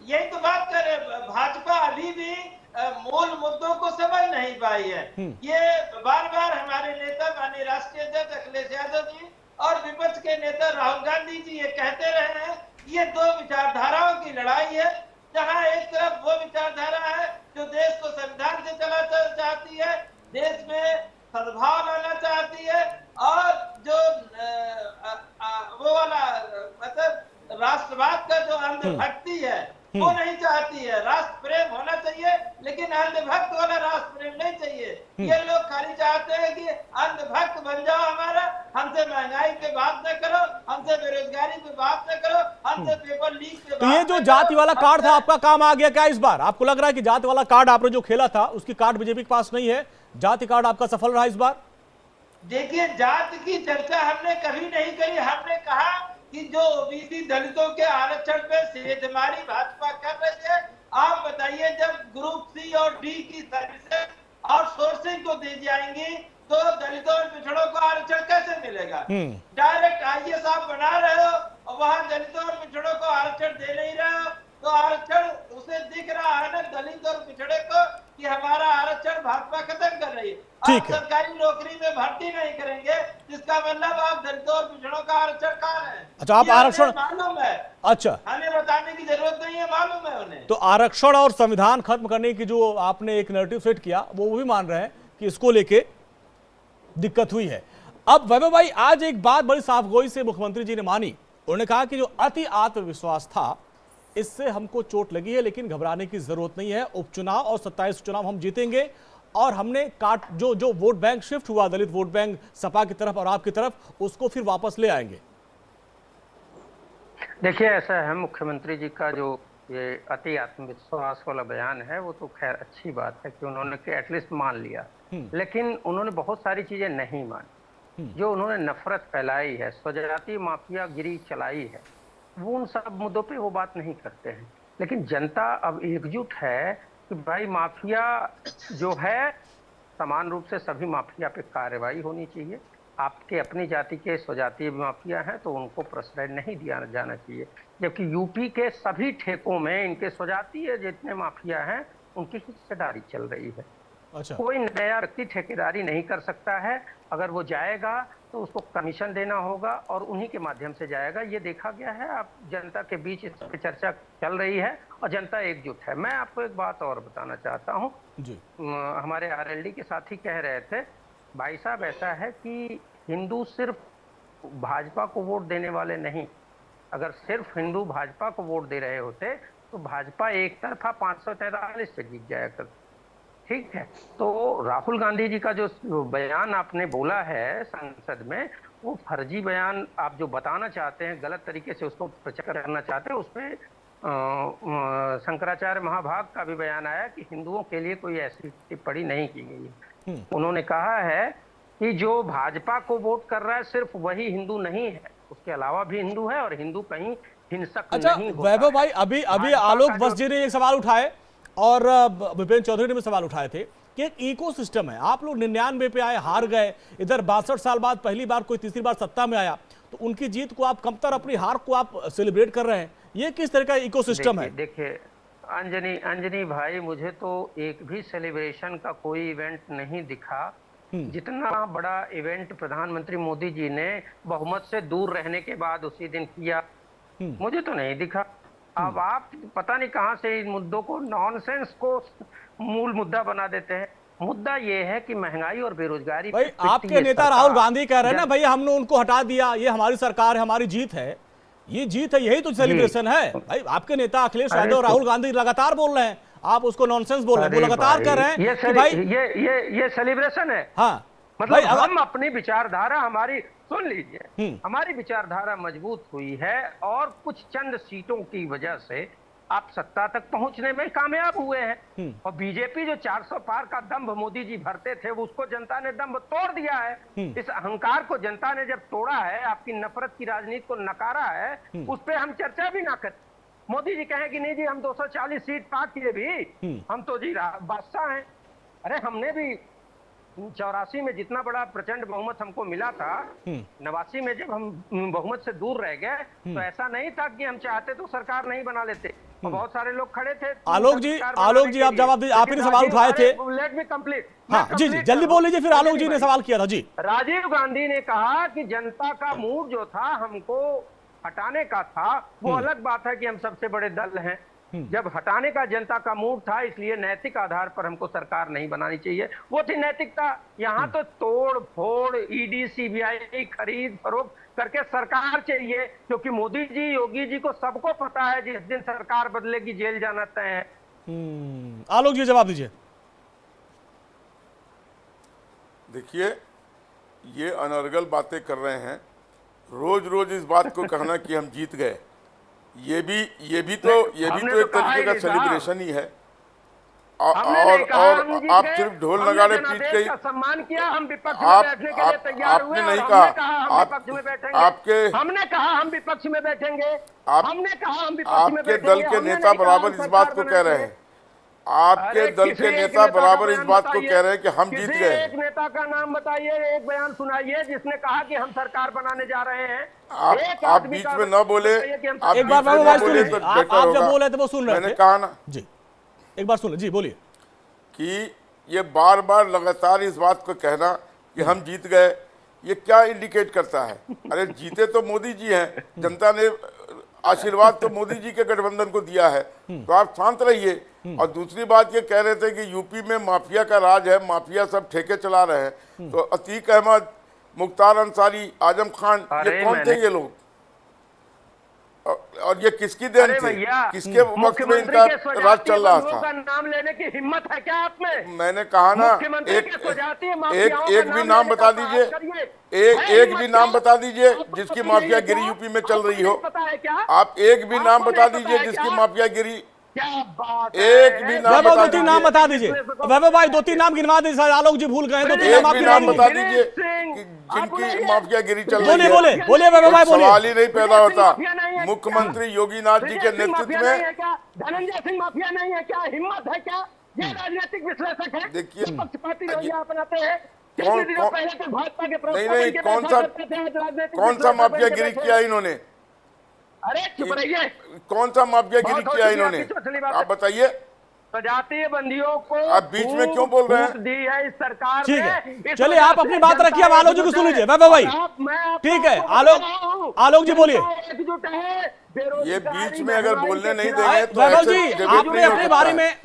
यही तो बात कर रहे, भाजपा अभी भी मूल मुद्दों को समझ नहीं पाई है। ये बार बार हमारे नेता माननीय राष्ट्रीय अध्यक्ष अखिलेश यादव जी और विपक्ष के नेता राहुल गांधी जी ये कहते रहे हैं, ये दो विचारधाराओं की लड़ाई है। जहां एक तरफ वो विचारधारा है जो देश को संविधान से चलाना चाहती है, देश में सद्भाव लाना चाहती है, और जो वो वाला मतलब राष्ट्रवाद का जो अंधभक्ति है वो नहीं चाहती है। राष्ट्र प्रेम होना चाहिए, लेकिन अंधभक्त वाला राष्ट्र प्रेम नहीं चाहिए। ये लोग खाली चाहते हैं कि अंधभक्त बन जाओ हमारा, हमसे महंगाई पे बात न करो, हमसे बेरोजगारी पे बात न करो, हमसे पेपर लीक पे। तो ये जो जाति वाला कार्ड था आपका काम आ गया क्या इस बार? आपको लग रहा है कि जाति वाला कार्ड आपने जो खेला था उसकी कार्ड बीजेपी के पास नहीं है, जाति कार्ड आपका सफल रहा इस बार? देखिए, जाति की चर्चा हमने कभी नहीं करी। हमने कहा कि जो ओबीसी दलितों के आरक्षण पे सेधमारी भाजपा कर रही है, आप बताइए जब ग्रुप सी और डी की सर्विसेज आउटसोर्सिंग को दी जाएंगी तो दलितों और पिछड़ों को आरक्षण कैसे मिलेगा? डायरेक्ट आईएएस आप बना रहे हो और वहां दलितों और पिछड़ों को आरक्षण दे नहीं रहे हो, तो आरक्षण उसे दिख रहा है ना दलित और पिछड़े को कि हमारा आरक्षण भाजपा खत्म कर रही है। आप सरकारी नौकरी में भर्ती नहीं करेंगे, जिसका मतलब आप दलितों और पिछड़ों का आरक्षण खा रहे हैं। अच्छा, आप आरक्षण मालूम है? अच्छा, हमें बताने की जरूरत नहीं है, मालूम है उन्हें। तो आरक्षण और संविधान खत्म करने की जो आपने एक नैरेटिव सेट किया वो भी मान रहे हैं कि इसको लेके दिक्कत हुई है। अब वैभव भाई, आज एक बात बड़ी साफगोई से मुख्यमंत्री जी ने मानी। उन्होंने कहा कि जो अति आत्मविश्वास था इससे हमको चोट लगी है, लेकिन घबराने की जरूरत नहीं है। उपचुनाव और 27 चुनाव हम जीतेंगे और हमने जो वोट बैंक शिफ्ट हुआ, दलित वोट बैंक सपा की तरफ और आपकी तरफ, उसको फिर वापस ले आएंगे। देखिए, ऐसा है, मुख्यमंत्री जी का जो ये अति आत्मविश्वास वाला बयान है वो तो खैर अच्छी बात है कि उन्होंने एटलीस्ट मान लिया, लेकिन उन्होंने बहुत सारी चीजें नहीं मानी। जो उन्होंने नफरत फैलाई है, स्वजातीय माफियागिरी चलाई है, वो उन सब मुद्दों पे वो बात नहीं करते हैं। लेकिन जनता अब एकजुट है कि भाई माफिया जो है, समान रूप से सभी माफिया पे कार्रवाई होनी चाहिए। आपके अपनी जाति के स्वजातीय माफिया हैं तो उनको प्रश्रय नहीं दिया जाना चाहिए, जबकि यूपी के सभी ठेकों में इनके स्वजातीय जितने माफिया हैं उनकी हिस्सेदारी चल रही है। अच्छा। कोई नया व्यक्ति ठेकेदारी नहीं कर सकता है। अगर वो जाएगा तो उसको कमीशन देना होगा और उन्हीं के माध्यम से जाएगा। ये देखा गया है। आप जनता के बीच इस पर चर्चा चल रही है और जनता एकजुट है। मैं आपको एक बात और बताना चाहता हूँ जी। हमारे आरएलडी के साथी कह रहे थे, भाई साहब ऐसा है कि हिंदू सिर्फ भाजपा को वोट देने वाले नहीं, अगर सिर्फ हिंदू भाजपा को वोट दे रहे होते तो भाजपा एक तरफा 543 से जीत जाया करती। ठीक है, तो राहुल गांधी जी का जो बयान आपने बोला है संसद में, वो फर्जी बयान आप जो बताना चाहते हैं, गलत तरीके से उसको प्रचार करना चाहते हैं, उसमें शंकराचार्य महाभाग का भी बयान आया कि हिंदुओं के लिए कोई ऐसी टिप्पणी नहीं की गई है। उन्होंने कहा है कि जो भाजपा को वोट कर रहा है सिर्फ वही हिंदू नहीं है, उसके अलावा भी हिंदू है और हिंदू कहीं हिंसक नहीं होता। वैभव भाई, अभी आलोक बस जी ने एक सवाल उठाए और भूपेंद्र चौधरी ने भी सवाल उठाए थे कि एक इकोसिस्टम है। आप लोग 99 पे आए, हार गए, इधर 62 साल बाद पहली बार कोई तीसरी बार सत्ता में आया, तो उनकी जीत को आप कमतर, अपनी हार को आप सेलिब्रेट कर रहे हैं। ये किस तरह का इकोसिस्टम है? देखिए अंजनी भाई, मुझे तो एक भी सेलिब्रेशन का कोई इवेंट नहीं दिखा। जितना बड़ा इवेंट प्रधानमंत्री मोदी जी ने बहुमत से दूर रहने के बाद उसी दिन किया, मुझे तो नहीं दिखा। अब आप पता नहीं कहां से इन मुद्दों को, नॉनसेंस को मूल मुद्दा बना देते हैं। मुद्दा ये है कि महंगाई और बेरोजगारी। भाई आपके नेता राहुल गांधी कह रहे हैं ना, भाई हमने उनको हटा दिया, ये हमारी सरकार है, हमारी जीत है, ये जीत है, यही तो सेलिब्रेशन है। भाई आपके नेता अखिलेश यादव, राहुल गांधी लगातार बोल रहे हैं, आप उसको नॉनसेंस बोल रहे हैं, वो लगातार कर रहे हैं कि भाई ये सेलिब्रेशन है। हाँ, मतलब हम अपनी विचारधारा, हमारी सुन लीजिए, हमारी विचारधारा मजबूत हुई है और कुछ चंद सीटों की वजह से आप सत्ता तक पहुंचने में कामयाब हुए हैं। और बीजेपी जो 400 पार का दंभ मोदी जी भरते थे, वो उसको जनता ने दंभ तोड़ दिया है। इस अहंकार को जनता ने जब तोड़ा है, आपकी नफरत की राजनीति को नकारा है, उस पर हम चर्चा भी ना करें। मोदी जी कहें कि नहीं जी हम 240 सीट पा के भी हम तो जी बादशाह हैं। अरे हमने भी 84 में जितना बड़ा प्रचंड बहुमत हमको मिला था, 89 में जब हम बहुमत से दूर रह गए तो ऐसा नहीं था कि हम चाहते तो सरकार नहीं बना लेते। और बहुत सारे लोग खड़े थे। आलोक जी आप जवाब दीजिए, आप ही ने सवाल उठाए थे। Let me complete. हाँ जी, जल्दी बोल लीजिए, फिर आलोक जी ने सवाल किया था। जी, राजीव गांधी ने कहा कि जनता का मूड जो था हमको हटाने का था। वो अलग बात है कि हम सबसे बड़े दल हैं, जब हटाने का जनता का मूड था, इसलिए नैतिक आधार पर हमको सरकार नहीं बनानी चाहिए, वो थी नैतिकता। यहाँ तो तोड़ फोड़, ईडी सीबीआई, खरीद फरोख्त करके सरकार चाहिए, क्योंकि मोदी जी, योगी जी को सबको पता है जिस दिन सरकार बदलेगी जेल जाना तय है। आलोक जी जवाब दीजिए। देखिए, ये अनर्गल बातें कर रहे हैं, रोज रोज इस बात को कहना कि हम जीत गए, ये भी तो एक तरीके का सेलिब्रेशन ही है। और आप सिर्फ ढोल नगाड़े पीट के सम्मान किया। हम विपक्ष में बैठने के लिए तैयार हुए। आपने नहीं कहा हम विपक्ष में बैठेंगे। हमने कहा हम विपक्ष में बैठेंगे। हमने कहा हम विपक्ष में बैठेंगे। आपके दल के नेता बराबर इस बात को कह रहे हैं, आपके दल के नेता बराबर इस बात को कह रहे हैं कि हम जीत गए। एक नेता का नाम बताइए, एक बयान सुनाइए जिसने कहा कि हम सरकार बनाने जा रहे हैं। आप बीच में न बोले। एक बार आप जब बोले थे वो सुन रहे थे। मैंने कहा ना जी, एक बार सुन, जी बोलिए। कि ये बार बार लगातार इस बात को कहना कि हम जीत गए, ये क्या इंडिकेट करता है? अरे जीते तो मोदी जी हैं, जनता ने आशीर्वाद तो मोदी जी के गठबंधन को दिया है, तो आप शांत रहिए। और दूसरी बात ये कह रहे थे कि यूपी में माफिया का राज है, माफिया सब ठेके चला रहे हैं, तो अतीक अहमद, मुख्तार अंसारी, आजम खान, ये कौन थे ये लोग? और ये किसकी देन थी? किसके वक्त में इनका राज चल रहा था? नाम लेने की हिम्मत है क्या आप में? मैंने कहा ना, एक भी नाम बता दीजिए। एक भी नाम बता दीजिए जिसकी माफियागिरी यूपी में चल रही हो। आप एक भी नाम बता दीजिए जिसकी माफियागिरी, एक भी नाम बता दो तीन नाम बता दीजिए वैभव भाई, 2-3 नाम गिनवा दीजिए। आलोक जी भूल गए, 2-3 नाम एक भी नाम बता दीजिए जिनकी माफियागिरी चल रही है। बोलिए वैभव भाई, बोलिए। सवाल ही नहीं पैदा होता। मुख्यमंत्री योगीनाथ जी के नेतृत्व में धनंजय सिंह माफिया नहीं है क्या? हिम्मत है क्या? ये राजनीतिक विश्लेषक है, देखिए पक्षपाती रवैया अपनाते हैं। कौन नहीं कौन सा माफियागिरी किया इन्होंने? अरे चुप रहिए। कौन सा माफियागिरी किया इन्होंने? आप बताइए। सजातीय बंदियों को आप बीच में क्यों बोल रहे हैं? दी है इस सरकार ठीक है, चलिए आप अपनी बात रखिए, अब आलोक जी को सुन लीजिए। वैभव भाई ठीक है, आलोक जी बोलिए। ये बीच में अगर बोलने नहीं देंगे तो वैभव जी आपने अपने बारे में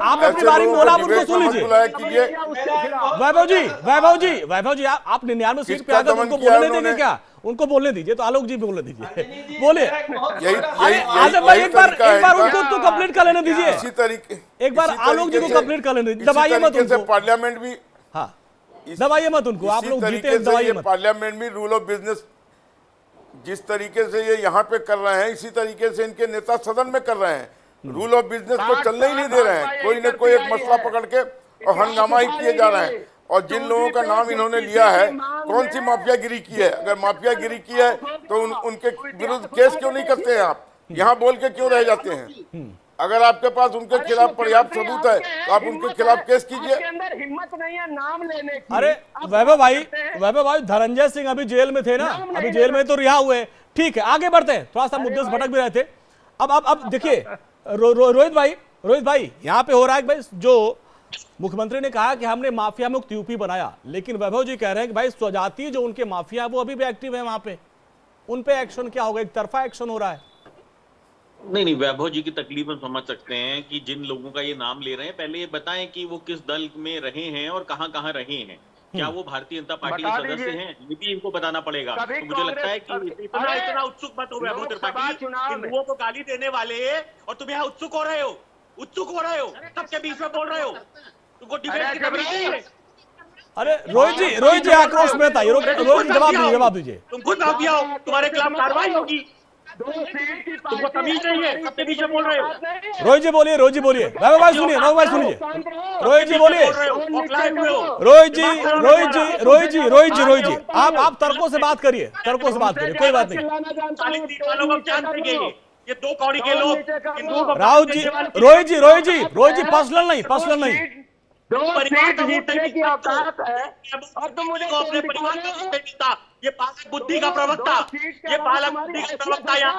बोला, उनको सुन लीजिए। वैभव जी आप 99 सीट पे आकर उनको बोलने देंगे क्या? उनको बोलने दीजिए, तो आलोक जी बोलने दीजिए, बोलिए। आजम भाई एक बार उनको तो कंप्लीट कर लेने दीजिए। इसी तरीके एक बार आलोक जी को कंप्लीट कर लेने दीजिए, दबाइए मत उनको। पार्लियामेंट भी, हाँ दबाइए मत उनको, आप लोग जीते दबाइए मत। पार्लियामेंट में रूल ऑफ बिजनेस जिस तरीके से ये यहाँ पे कर रहे हैं, इसी तरीके से इनके नेता सदन में कर रहे हैं। रूल ऑफ बिजनेस को चलने ही नहीं दे रहे हैं। कोई न कोई एक मसला पकड़ के और हंगामा ही किए जा रहे हैं। और जिन लोगों का नाम इन्होंने लिया है, कौन सी माफियागिरी की है? अगर माफियागिरी की है तो उनके विरुद्ध केस क्यों नहीं करते हैं? आप यहाँ बोल के क्यों रह जाते हैं? अगर आपके पास उनके खिलाफ पर्याप्त सबूत है तो आप उनके खिलाफ केस कीजिए। हिम्मत नहीं है नाम लेने की। अरे वैभव भाई धनंजय सिंह अभी जेल में थे ना, अभी जेल में तो रिहा हुए। ठीक है, आगे बढ़ते हैं, थोड़ा सा मुद्दे से भटक भी रहे थे। अब देखिए रोहित भाई यहाँ पे हो रहा है भाई, जो मुख्यमंत्री ने कहा कि हमने माफिया मुक्त यूपी बनाया, लेकिन वैभव जी कह रहे हैं कि भाई स्वजातीय जो उनके माफिया वो अभी भी एक्टिव है वहां पे, उन पे एक्शन क्या होगा? एक तरफा एक्शन हो रहा है। नहीं, वैभव जी की तकलीफ हम समझ सकते हैं कि जिन लोगों का ये नाम ले रहे हैं, पहले ये बताएं कि वो किस दल में रहे हैं और कहां रहे हैं। क्या वो भारतीय जनता पार्टी के सदस्य हैं? ये भी इनको बताना पड़ेगा। तो मुझे लगता है कि इतना उत्सुक मत हो वैभव त्रिपाठी, हिंदुओं को गाली देने वाले और तुम यहाँ उत्सुक हो रहे हो, सबके बीच में बोल रहे हो, तुमको डिफेंस की तमीज नहीं है। अरे रोहित जी आक्रोश में था, रोहित जवाब दीजिए। तुमको माफिया हो, तुम्हारे खिलाफ कार्रवाई होगी, तुमको तमीज नहीं है, सबके बीच में बोल रहे हो। रोहित जी बोलिए। वैभव भाई सुनिए। रोहित जी बोलिए। रोहित जी आप तर्कों से बात करिए, कोई बात नहीं। ये 2 कौड़ी के लोग राहुल जी, रोहित जी पर्सनल नहीं। परिवार का जीतने की औकात है और तुम मुझे अपने परिवार का ये पालक बुद्धि का प्रवक्ता, यहाँ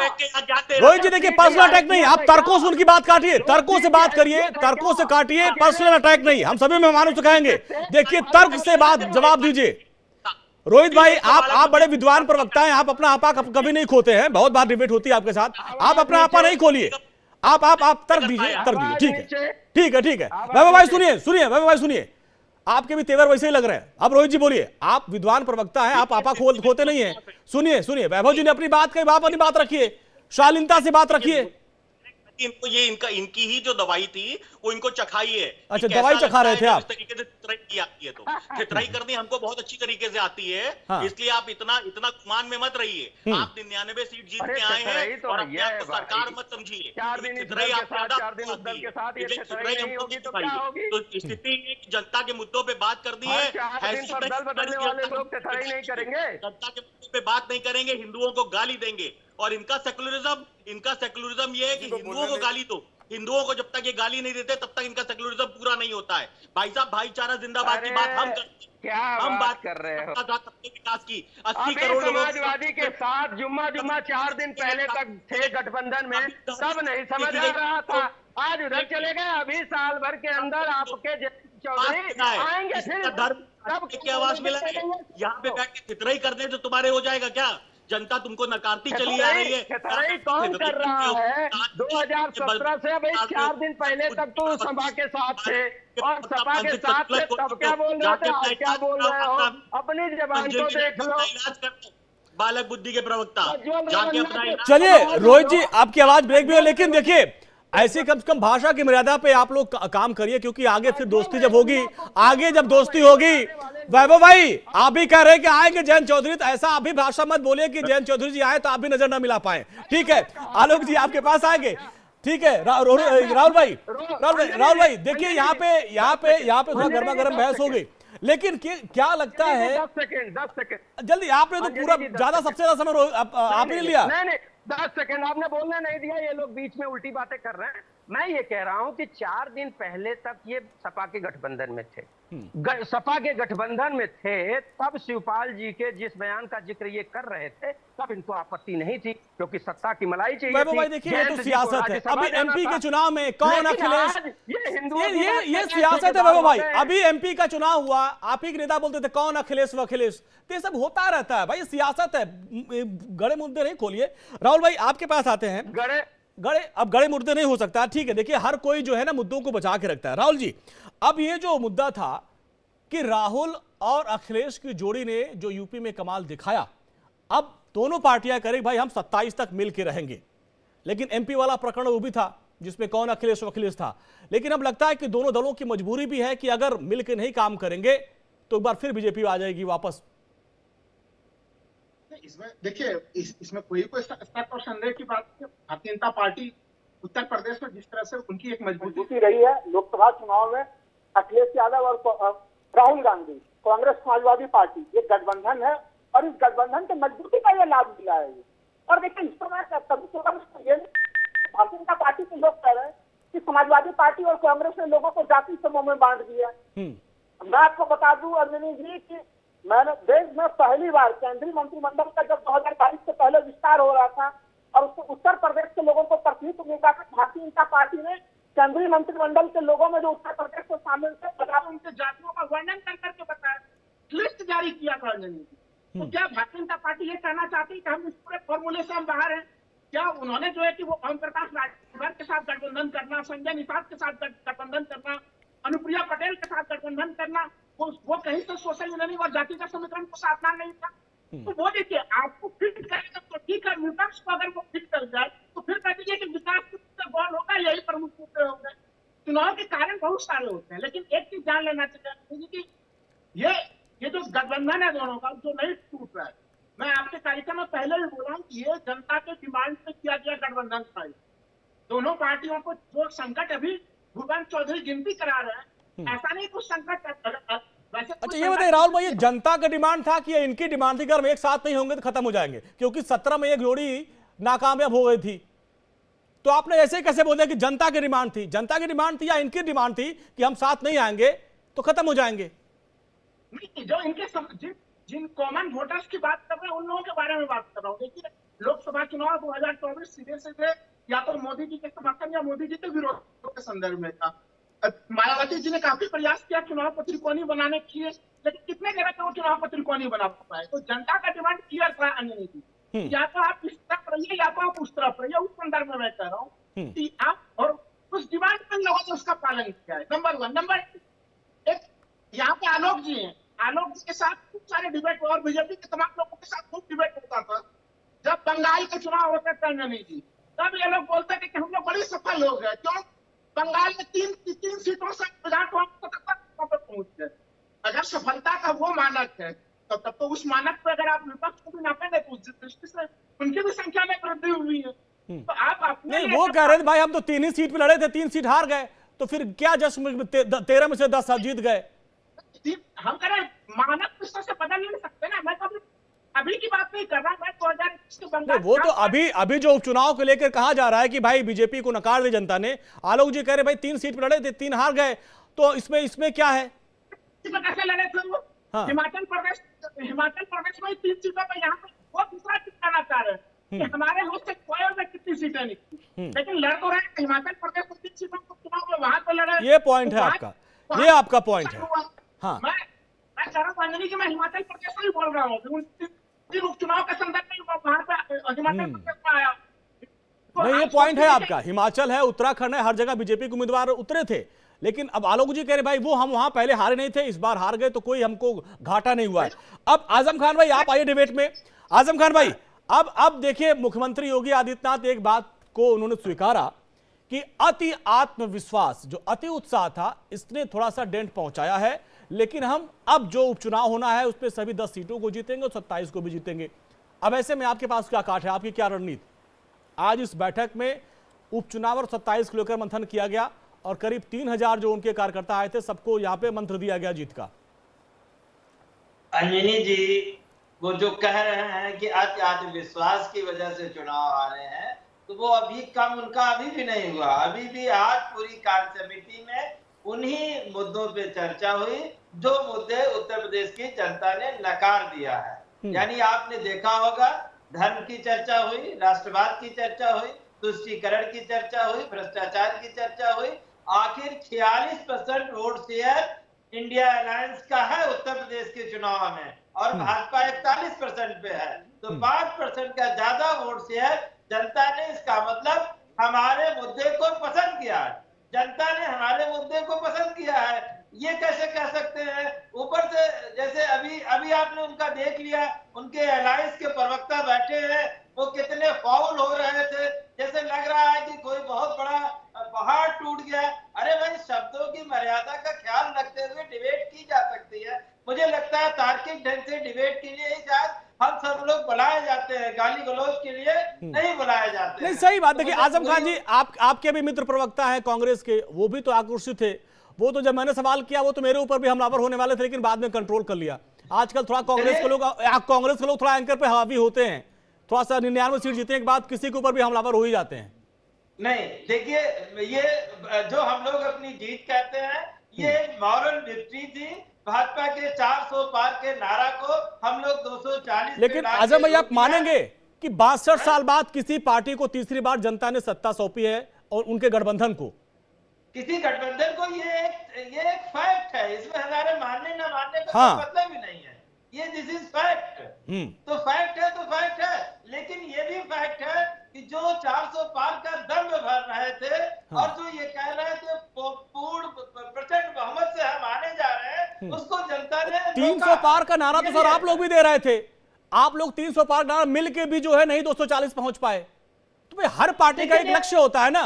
पे रोहित जी देखिए, पर्सनल अटैक नहीं, आप तर्कों से उनकी बात काटिए, तर्कों से बात करिए, तर्कों से काटिए, पर्सनल अटैक नहीं। हम सभी मेहमानों से कहेंगे, देखिए तर्क से बात जवाब दीजिए। रोहित भाई आप बड़े विद्वान प्रवक्ता हैं, आप अपना आपा कभी नहीं खोते हैं, बहुत बार डिबेट होती है आपके साथ, आप अपना आपा नहीं खोलिए, आप तर्क दीजिए। ठीक है। वैभव भाई सुनिए, आपके भी तेवर वैसे ही लग रहे हैं। अब रोहित जी बोलिए, आप विद्वान प्रवक्ता हैं, आप आपा खोते नहीं है। सुनिए वैभव जी ने अपनी बात कही, अपनी बात रखिए, शालीनता से बात रखिए। इनको ये इनकी ही जो दवाई थी वो इनको चखाई है। अच्छा, दवाई चखा रहे थे आप? इस तरीके से चित्राई की आती है, तो चित्राई करनी हमको बहुत अच्छी तरीके से आती है। हाँ। इसलिए आप इतना गुमान में मत रहिए। आप 99 सीट जीत के आए हैं और अपने आप को सरकार मत समझिए। तो स्थिति जनता के मुद्दों पे बात करनी है, जनता के मुद्दों पे बात नहीं करेंगे, हिंदुओं को गाली देंगे। और इनका सेकुलरिज्म ये है कि हिंदुओं को गाली दो, हिंदुओं को जब तक ये गाली नहीं देते तब तक इनका सेकुलरिज्म पूरा नहीं होता है। भाई साहब, भाईचारा जिंदाबाद की बात हम बात कर रहे हैं विकास की। 80 करोड़ समाजवादी के साथ जुम्मा 4 दिन पहले तक थे गठबंधन में, तब नहीं समझ आ रहा था, आज उधर चले गए। अभी साल भर के अंदर आपके चौधरी आएंगे, फिर धर्म की आवाज मिलेगी। यहाँ पे बैठ के चित्राई करने तो तुम्हारे हो जाएगा क्या? जनता तुमको नकारती चली आ रही है। कौन कर रहा है? 2017 से भाई 4 दिन पहले तक तो सपा के साथ थे और सपा के साथ थे, तब क्या बोल रहे थे, आज क्या बोल रहे हो? अपनी जबान को देख लो। बालक बुद्धि के प्रवक्ता जाके अपना। चलिए रोहित जी, आपकी आवाज ब्रेक भी है, लेकिन देखिए ऐसी कम से कम भाषा की मर्यादा पे आप लोग काम करिए, क्योंकि आगे फिर दोस्ती जब होगी, आगे जब दोस्ती होगी, वैभव भाई आप भी कह रहे हैं कि आएंगे जयंत चौधरी, तो ऐसा आप भी भाषा मत बोलिए कि जयंत चौधरी जी आए तो आप भी नजर ना मिला पाए। ठीक है, आलोक जी आपके पास आएंगे। ठीक है, राहुल भाई देखिए यहाँ पे थोड़ा गर्मा गर्म बहस हो गई, लेकिन क्या लगता है 10 सेकंड जल्दी, आपने तो पूरा ज्यादा सबसे ज्यादा समय आप ही लिया। नहीं 10 सेकंड आपने बोलने नहीं दिया, ये लोग बीच में उल्टी बातें कर रहे हैं। मैं ये कह रहा हूं कि 4 दिन पहले तक ये सपा के गठबंधन में थे, सपा के गठबंधन में थे, तब शिवपाल जी के जिस बयान का जिक्र ये कर रहे थे तब इनको आपत्ति नहीं थी, क्योंकि सत्ता की मलाई चाहिए थी। भाई देखिए ये तो सियासत है, अभी एमपी के चुनाव में कौन अखिलेश, ये सियासत है वैभव भाई। अभी एमपी का चुनाव हुआ, आप ही के नेता बोलते थे कौन अखिलेश वखिलेश, तो ये सब होता रहता है भाई, सियासत है, गड़े मुद्दे नहीं खोलिए। राहुल भाई आपके पास आते हैं। गड़े मुद्दे नहीं हो सकता, ठीक है, देखिए हर कोई जो है ना मुद्दों को बचा के रखता है। राहुल जी, अब ये जो मुद्दा था कि राहुल और अखिलेश की जोड़ी ने जो यूपी में कमाल दिखाया, अब दोनों पार्टियां करें भाई हम 27 तक मिल के रहेंगे, लेकिन एमपी वाला प्रकरण वो भी था जिसमें कौन अखिलेश वखिलेश था, लेकिन अब लगता है कि दोनों दलों की मजबूरी भी है कि अगर मिल के नहीं काम करेंगे तो एक बार फिर बीजेपी आ जाएगी वापस। इसमें देखिए इसमें कोई शक और संदेह की बात है। भारतीय जनता पार्टी उत्तर प्रदेश में जिस तरह से उनकी एक मजबूती रही है, लोकसभा चुनाव में अखिलेश यादव और राहुल गांधी कांग्रेस समाजवादी पार्टी ये गठबंधन है, और इस गठबंधन के मजबूती का ये लाभ मिला है। और देखिए इस समय भारतीय जनता पार्टी के लोग कह रहे हैं कि समाजवादी पार्टी और कांग्रेस ने लोगों को जाति समूह में बांट दिया। मैं आपको बता दूं अरविंद जी कि मैंने देश में पहली बार केंद्रीय मंत्रिमंडल का जब 2022 से पहले विस्तार हो रहा था और उसको उत्तर प्रदेश के लोगों को प्रतिनिधित्व मिला था, भारतीय जनता पार्टी ने केंद्रीय मंत्रिमंडल के लोगों में जो उत्तर प्रदेश को शामिल थे बताया, उनके जातियों का वर्णन करके बताया, लिस्ट जारी किया था। तो क्या भारतीय जनता पार्टी ये कहना चाहती है कि हम इस पूरे फॉर्मूले से हम बाहर हैं? क्या उन्होंने जो है कि वो ओम प्रकाश राजभर के साथ गठबंधन करना, संजय निषाद के साथ गठबंधन करना, अनुप्रिया पटेल के साथ गठबंधन करना, वो कहीं से सोशल यूनियन और जातिगत समीकरण को साधना नहीं था। तो वो देखिए आपको फिट करेगा तो ठीक है, विपक्ष को अगर वो फिट कर जाए तो फिर कह दीजिए कि विकास के बॉल होगा, यही प्रमुख मुद्दे होंगे। चुनाव के कारण बहुत सारे होते हैं, लेकिन एक चीज जान लेना चाहिए कि ये जो गठबंधन है दोनों का जो नहीं टूट रहा है, मैं आपके कार्यक्रम में पहले भी बोला हूँ कि ये जनता के डिमांड पे किया गया गठबंधन था। दोनों पार्टियों को जो संकट अभी भूपेंद्र चौधरी गिनती करा रहे हैं, ऐसा नहीं कुछ संकट। अच्छा ये बताइए राहुल भाई, ये जनता का डिमांड था कि इनकी डिमांड थी कि अगर एक साथ नहीं होंगे तो खत्म हो जाएंगे, क्योंकि 17 में एक जोड़ी नाकामयाब हो गई थी, तो आपने ऐसे कैसे बोल दिया कि जनता की डिमांड थी? जनता की डिमांड थी या इनकी डिमांड थी कि हम साथ नहीं आएंगे तो खत्म हो जाएंगे? नहीं, जो इनके जिन कॉमन वोटर्स की बात कर रहे हैं उन लोगों के बारे में बात कर रहा हूँ। देखिए लोकसभा चुनाव 2024 सीधे या तो मोदी जी के समर्थन या मोदी जी के विरोध के संदर्भ में था। मायावती जी ने काफी प्रयास किया चुनाव को त्रिकोणीय बनाने के लिए, लेकिन कितने जगह पे वो चुनाव को त्रिकोणीय बना पाए। तो जनता का डिमांड क्लियर था अंजनी जी, या तो आप इस तरफ रहिए या तो आप उस तरफ रहिए। उस संदर्भ में मैं कह रहा हूँ कि आप और उस डिमांड पर लोगों ने उसका पालन किया है, नंबर 1। नंबर 1 यहाँ पे आलोक जी हैं, आलोक जी के साथ खूब सारे डिबेट और बीजेपी के तमाम लोगों के साथ खूब डिबेट होता था। जब बंगाल के चुनाव होते थे अंजनी जी, तब ये लोग बोलते थे कि हम लोग बड़ी सफल हो गए, क्यों? बंगाल में तीन सीटों से विधानसभा तक पहुंच गए। अगर सफलता का वो मानक है तो तब तो उस मानक पे अगर आप विपक्ष को भी नापेंगे तो उस दृष्टि से उनकी भी संख्या में वृद्धि हुई है। तो आप अपने नहीं, वो कह रहे थे भाई हम तो 3 ही सीट पे लड़े थे, 3 सीट हार गए, तो फिर क्या जश्न 13 में से 10 जीत गए? हम कह रहे मानक इस तरह से बदल नहीं सकते ना। मैं तो अभी की बात नहीं कर रहा, मैं 2021 के बंगाल वो तो अभी जो उपचुनाव को लेकर कहा जा रहा है कि भाई बीजेपी को नकार दी जनता ने। आलोक जी कह रहे भाई 3 सीट पे लड़े थे, 3 हार गए, तो इसमें क्या है? कैसे लड़े थे वो? हाँ। हिमाचल प्रदेश में 3 सीटों पर यहाँ पे वो दूसरा चिपकाना चाह रहे हैं कि हमारे होश से खोए में कितनी सीटें निकली, लेकिन लड़ तो रहे हिमाचल प्रदेश में 3 सीटों को चुनाव में वहां तो लड़े। ये पॉइंट है आपका, ये आपका पॉइंट है। हाँ मैं कह रहा हूँ अंजनी की मैं हिमाचल प्रदेश से ही बोल रहा हूँ, उपचुनाव के संदर्भ में वहां पे हिमाचल प्रदेश में आया। नहीं ये पॉइंट है आपका, हिमाचल है, उत्तराखंड है, हर जगह बीजेपी के उम्मीदवार उतरे थे, लेकिन अब आलोक जी कह रहे भाई वो हम वहां पहले हारे नहीं थे, इस बार हार गए तो कोई हमको घाटा नहीं हुआ है। अब आजम खान भाई आप आइए डिबेट में। आजम खान भाई अब देखिए मुख्यमंत्री योगी आदित्यनाथ एक बात को उन्होंने स्वीकारा कि अति आत्मविश्वास, जो अति उत्साह था, इसने थोड़ा सा डेंट पहुंचाया है, लेकिन हम अब जो उपचुनाव होना है उसमें सभी 10 सीटों को जीतेंगे और 27 को भी जीतेंगे। अब ऐसे में आपके पास क्या काट है, आपकी क्या रणनीति? आज इस बैठक में उपचुनाव और 27 को लेकर मंथन किया गया और करीब 3000 जो उनके कार्यकर्ता आए थे, सबको यहाँ पे मंत्र दिया गया जीत का। अंजनी जी, वो जो कह रहे हैं कि आत्मविश्वास की वजह से चुनाव आ रहे हैं, तो वो अभी कम उनका अभी भी नहीं हुआ। अभी भी आज पूरी कार्य समिति में उन्हीं मुद्दों पे चर्चा हुई जो मुद्दे उत्तर प्रदेश की जनता ने नकार दिया है। यानी आपने देखा होगा, धर्म की चर्चा हुई, राष्ट्रवाद की चर्चा हुई, तुष्टीकरण की चर्चा हुई, भ्रष्टाचार की चर्चा हुई। आखिर 46% वोट शेयर इंडिया अलायंस का है उत्तर प्रदेश के चुनाव में और भाजपा 41% पे है, तो 5% का ज्यादा वोट शेयर जनता ने। इसका मतलब हमारे मुद्दे को पसंद किया है, जनता ने हमारे मुद्दे को पसंद किया है। ये कैसे कह सकते हैं? ऊपर से जैसे अभी आपने उनका देख लिया, उनके अलायंस के प्रवक्ता बैठे हैं, वो कितने फाउल हो रहे थे, जैसे लग रहा है कि कोई बहुत बड़ा पहाड़ टूट गया। अरे भाई, शब्दों की मर्यादा का ख्याल रखते हुए डिबेट की जा सकती है। मुझे लगता है तार्किक ढंग से डिबेट के लिए ही शायद हम सब लोग बुलाए जाते हैं, गाली गलौज के लिए नहीं बुलाए जाते। नहीं, सही बात है कि आजम खान जी, आपके भी मित्र प्रवक्ता हैं कांग्रेस के, वो भी तो आक्रोशित थे। वो तो जब मैंने सवाल किया, वो तो मेरे ऊपर भी हमलावर होने वाले थे, लेकिन बाद में कंट्रोल कर लिया। आजकल थोड़ा कांग्रेस के लोग थोड़ा एंकर पे हावी होते हैं, थोड़ा सा 99 सीट जीतने के बाद किसी के ऊपर भी हमलावर हो ही जाते हैं। नहीं, देखिए, ये जो हम लोग अपनी जीत कहते हैं, ये एक मॉरल विक्ट्री थी। भाजपा के 400 पार के नारा को हम लोग 240। लेकिन आजम भाई, आप मानेंगे कि 62 साल बाद किसी पार्टी को तीसरी बार जनता ने सत्ता सौंपी है और उनके गठबंधन को, किसी गठबंधन को, ये एक फैक्ट है। इसमें हमारे मानने न मानने का कोई मतलब ही नहीं है। ये दिस इज फैक्ट। तो फैक्ट है तो फैक्ट है, लेकिन ये भी फैक्ट है कि जो 400 पार का दम भर रहे थे और जो ये कह रहे थे पूर्ण प्रचंड बहुमत से हम आने जा रहे हैं, उसको जनता ने 300 पार का नारा तो सर आप लोग भी दे रहे थे। आप लोग 300 पार नारा मिल के भी जो है नहीं 240 पहुंच पाए। तो भाई, हर पार्टी का एक लक्ष्य होता है ना।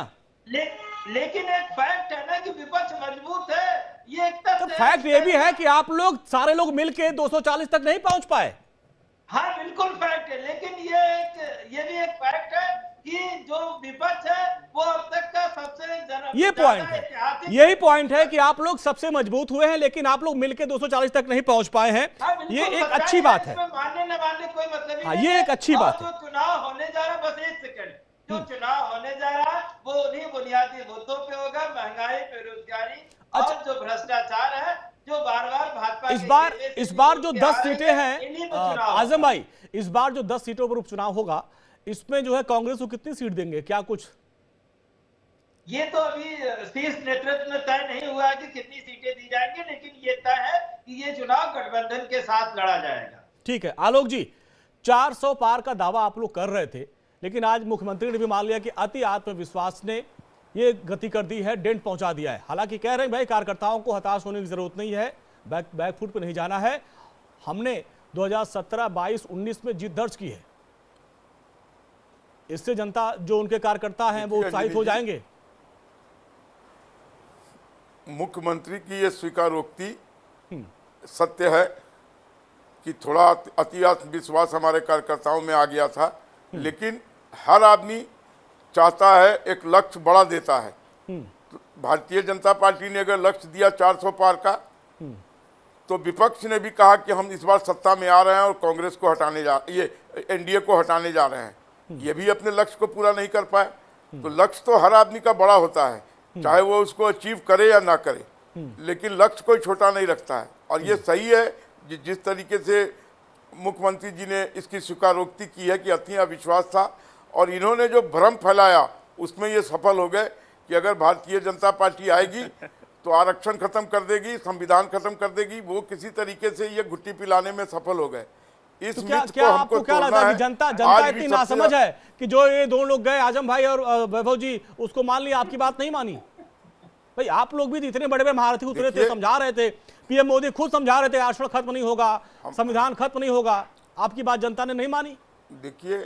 लेकिन एक फैक्ट है ना कि विपक्ष मजबूत है। ये एक तो फैक्ट ये भी है कि आप लोग सारे लोग मिलके 240 तक नहीं पहुंच पाए। हाँ, बिल्कुल फैक्ट है, लेकिन ये भी एक फैक्ट है कि जो विपक्ष है वो अब तक का सबसे ये पॉइंट है, यही पॉइंट है कि आप लोग सबसे मजबूत हुए हैं, लेकिन आप लोग मिलके 240 तक नहीं पहुंच पाए हैं। ये एक अच्छी बात है। मानने न मानने कोई मतलब नहीं। ये एक अच्छी बात है। जो चुनाव होने जा रहा, बस एक सेकंड, जो चुनाव होने जा रहा वो उन्हीं बुनियादी मुद्दों पे होगा, महंगाई, बेरोजगारी और जो भ्रष्टाचार है, जो बार-बार भाजपा इस बार जो 10 सीटें हैं आजम भाई, इस बार जो 10 सीटों पर उपचुनाव होगा, इसमें जो है कांग्रेस को कितनी सीट देंगे, क्या कुछ? ये तो अभी शीर्ष नेतृत्व में तय नहीं हुआ है कि कितनी सीटें दी जाएंगी, लेकिन ये तय है कि ये चुनाव गठबंधन के साथ लड़ा जाएगा। ठीक है आलोक जी, 400 पार का दावा आप लोग कर रहे थे, लेकिन आज मुख्यमंत्री ने भी मान लिया कि अति आत्मविश्वास ने ये गति कर दी है, डेंट पहुंचा दिया है। हालांकि कह रहे हैं भाई, कार्यकर्ताओं को हताश होने की जरूरत नहीं है, बैकफुट पे नहीं जाना है। हमने 2017, 22, 19 में जीत दर्ज की है, इससे जनता, जो उनके कार्यकर्ता हैं, वो उत्साहित हो जाएंगे। मुख्यमंत्री की ये स्वीकारोक्ति सत्य है कि थोड़ा अति आत्मविश्वास हमारे कार्यकर्ताओं में आ गया था, लेकिन हर आदमी चाहता है, एक लक्ष्य बड़ा देता है। तो भारतीय जनता पार्टी ने अगर लक्ष्य दिया 400 पार का, तो विपक्ष ने भी कहा कि हम इस बार सत्ता में आ रहे हैं और कांग्रेस को हटाने ये एनडीए को हटाने जा रहे हैं। ये भी अपने लक्ष्य को पूरा नहीं कर पाए। तो लक्ष्य तो हर आदमी का बड़ा होता है, चाहे वो उसको अचीव करे या ना करे, लेकिन लक्ष्य कोई छोटा नहीं रखता है। और ये सही है जिस तरीके से मुख्यमंत्री जी ने इसकी स्वीकारोक्ति की है कि अति अविश्वास था, और इन्होंने जो भ्रम फैलाया उसमें ये सफल हो गए कि अगर भारतीय जनता पार्टी आएगी तो आरक्षण खत्म कर देगी, संविधान खत्म कर देगी। वो किसी तरीके से ये घुट्टी पिलाने में सफल हो गए। इस तो क्या आपको क्या लगता है कि जनता इतनी नासमझ है कि जो ये दोनों लोग गए, आजम भाई और वैभव जी, उसको मान लिया, आपकी बात नहीं मानी? भाई आप लोग भी इतने बड़े बड़े महारथी उतरे थे, समझा रहे थे, पीएम मोदी खुद समझा रहे थे आरक्षण खत्म नहीं होगा, संविधान खत्म नहीं होगा, आपकी बात जनता ने नहीं मानी। देखिए,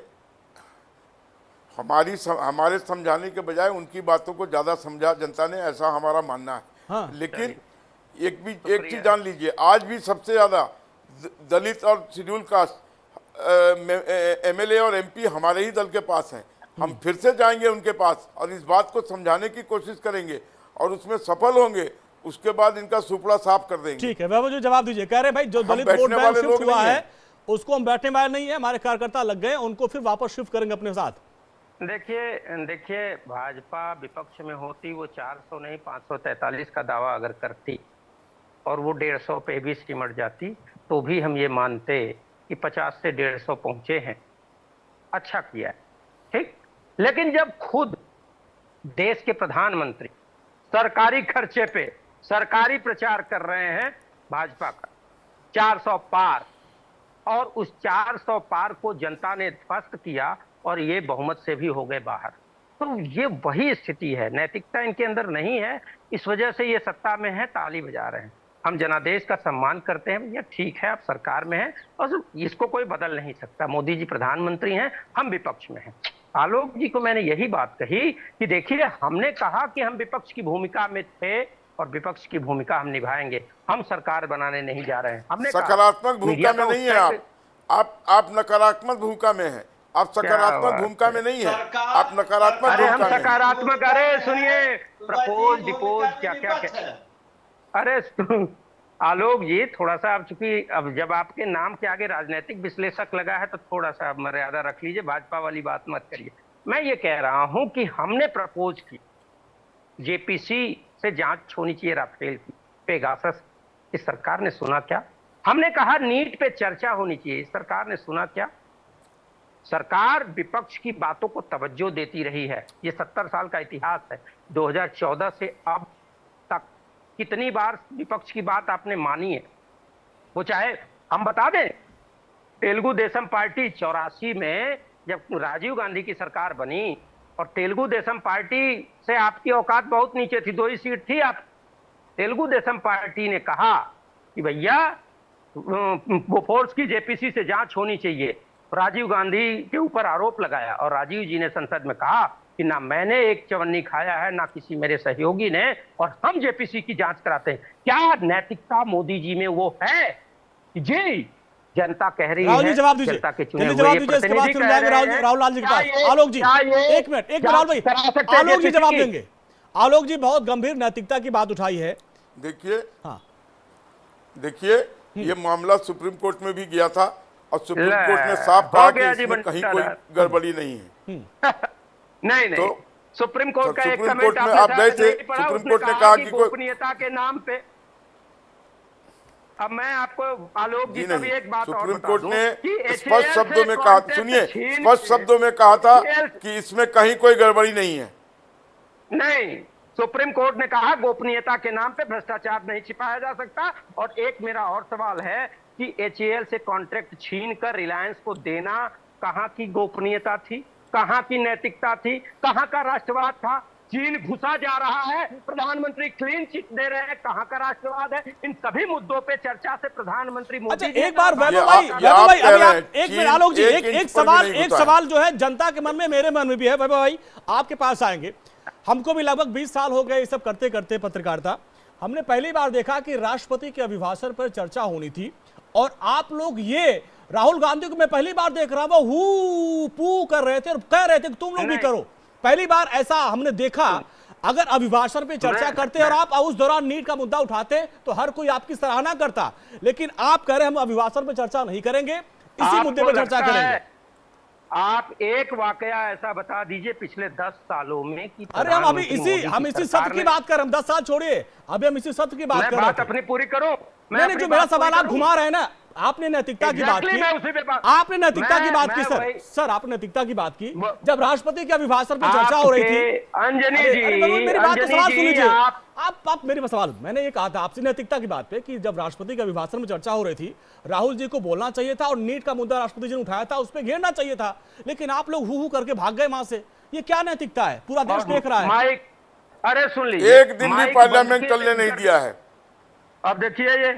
हमारे समझाने के बजाय उनकी बातों को ज्यादा समझा जनता ने, ऐसा हमारा मानना है। हाँ। लेकिन एक चीज जान लीजिए, आज भी सबसे ज्यादा दलित और शेड्यूल कास्ट एमएलए और एमपी हमारे ही दल के पास हैं। हम फिर से जाएंगे उनके पास और इस बात को समझाने की कोशिश करेंगे और उसमें सफल होंगे, उसके बाद इनका सुपड़ा साफ कर देंगे। ठीक है, वह मुझे जवाब दीजिए। कह रहे भाई जो दलित वोट बैंक शिफ्ट हुआ है उसको हम बैठने वाले नहीं है, हमारे कार्यकर्ता लग गए, उनको फिर वापस शिफ्ट करेंगे अपने साथ। देखिए भाजपा विपक्ष में होती वो 400 नहीं 543 का दावा अगर करती और वो 150 पे भी सिमट जाती तो भी हम ये मानते कि 50 से 150 पहुंचे हैं, अच्छा किया है, ठीक। लेकिन जब खुद देश के प्रधानमंत्री सरकारी खर्चे पे सरकारी प्रचार कर रहे हैं भाजपा का 400 पार, और उस 400 पार को जनता ने ध्वस्त किया और ये बहुमत से भी हो गए बाहर, तो ये वही स्थिति है। नैतिकता इनके अंदर नहीं है, इस वजह से ये सत्ता में है, ताली बजा रहे हैं। हम जनादेश का सम्मान करते हैं, भैया ठीक है, आप सरकार में हैं और इसको कोई बदल नहीं सकता। मोदी जी प्रधानमंत्री हैं, हम विपक्ष में हैं। आलोक जी को मैंने यही बात कही कि देखिए, हमने कहा कि हम विपक्ष की भूमिका में थे और विपक्ष की भूमिका हम निभाएंगे, हम सरकार बनाने नहीं जा रहे हैं। हमने सकारात्मक भूमिका में नहीं है आप नकारात्मक भूमिका में हैं। आप सकारात्मक भूमिका में नहीं है, आप नकारात्मक भूमिका में। सकारात्मक, अरे सुनिए, प्रपोज डिपोज क्या क्या क्या, अरे आलोक जी थोड़ा सा, आप चूंकि अब जब आपके नाम के आगे राजनीतिक विश्लेषक लगा है तो थोड़ा सा मर्यादा रख लीजिए, भाजपा वाली बात मत करिए। मैं ये कह रहा हूं कि हमने प्रपोज की जेपीसी से जांच होनी चाहिए राफेल की, पेगासस, इस सरकार ने सुना क्या? हमने कहा नीट पे चर्चा होनी चाहिए, इस सरकार ने सुना क्या? सरकार विपक्ष की बातों को तवज्जो देती रही है, ये 70 साल का इतिहास है। 2014 से अब तक कितनी बार विपक्ष की बात आपने मानी है? वो चाहे हम बता दें, तेलुगु देशम पार्टी 84 में जब राजीव गांधी की सरकार बनी और तेलुगु देशम पार्टी से आपकी औकात बहुत नीचे थी, 2 ही सीट थी, आप तेलुगु देशम पार्टी ने कहा कि भैया बोफोर्स की जेपीसी से जांच होनी चाहिए, राजीव गांधी के ऊपर आरोप लगाया और राजीव जी ने संसद में कहा कि ना मैंने एक चवन्नी खाया है ना किसी मेरे सहयोगी ने, और हम जेपीसी की जांच कराते हैं। क्या नैतिकता मोदी जी में वो है? जी जनता कह रही है, जवाब दीजिए, जनता के चुने हुए प्रतिनिधि कह रहे हैं। राहुल लाल जी के पास आलोक जी, एक मिनट राहुल भाई, आलोक जी जवाब देंगे। आलोक जी बहुत गंभीर नैतिकता की बात उठाई है। देखिए ये मामला सुप्रीम कोर्ट में भी गया था और सुप्रीम कोर्ट ने साफ कहा कि इसमें कहीं कोई गड़बड़ी नहीं है। नहीं तो सुप्रीम कोर्ट का एक कमेंट आप गए थे, सुप्रीम कोर्ट ने कहा कि गोपनीयता के नाम पे। अब मैं आपको आलोक जी कभी एक बात सुप्रीम कोर्ट ने स्पष्ट शब्दों में कहा, सुनिए, स्पष्ट शब्दों में कहा था कि इसमें कहीं कोई गड़बड़ी नहीं है। नहीं, सुप्रीम कोर्ट ने कहा गोपनीयता के नाम पे भ्रष्टाचार नहीं छिपाया जा सकता। और एक मेरा और सवाल है कि एचएएल से कॉन्ट्रैक्ट छीन कर रिलायंस को देना, कहां की गोपनीयता थी, कहां की नैतिकता थी, कहां का राष्ट्रवाद था? चीन घुसा जा रहा है, प्रधानमंत्री क्लीन चिट दे रहे हैं, कहां का राष्ट्रवाद है? इन सभी मुद्दों पे चर्चा से प्रधानमंत्री मोदी एक बार वैभव भाई एक मिनट आलोक जी, एक सवाल जो है जनता के मन में, मेरे मन में भी है। वैभव भाई आपके पास आएंगे। हमको भी लगभग 20 साल हो गए ये सब करते करते पत्रकारिता। हमने पहली बार देखा कि राष्ट्रपति के अभिभाषण पर चर्चा होनी थी और आप लोग ये राहुल गांधी को मैं पहली बार देख रहा हूं, वो हू पू कर रहे थे और कह रहे थे कि तुम लोग भी करो। पहली बार ऐसा हमने देखा। अगर अभिभाषण पे चर्चा करते और आप उस दौरान नीट का मुद्दा उठाते तो हर कोई आपकी सराहना करता, लेकिन आप कह रहे हम अभिभाषण पे चर्चा नहीं करेंगे, इसी मुद्दे पर चर्चा करेंगे। आप एक वाकया ऐसा बता दीजिए पिछले 10 सालों में कि अरे हम इसी सत्र की बात कर रहे हैं, 10 साल छोड़िए, अभी हम इसी सत्र की बात कर रहे हैं। बात अपनी पूरी करूं। मैंने जो मेरा सवाल आप घुमा रहे हैं ना, आपने नैतिकता की बात की, आपने नैतिकता की बात की सर आपने नैतिकता की बात की जब राष्ट्रपति के अभिभाषण पर चर्चा हो रही थी। अंजनी जी, मेरी बात तो सवाल सुन लीजिए आप मेरी सवाल, मैंने ये कहा था आपसे नैतिकता की बात पे कि जब राष्ट्रपति के अभिभाषण में चर्चा हो रही थी, राहुल जी को बोलना चाहिए था और नीट का मुद्दा राष्ट्रपति जी ने उठाया था, उस पर घेरना चाहिए था, लेकिन आप लोग हु करके भाग गए वहां से। ये क्या नैतिकता है? पूरा देश देख रहा है। अरे सुन लीजिए, एक दिन भी पार्लियामेंट चलने नहीं दिया है। अब देखिए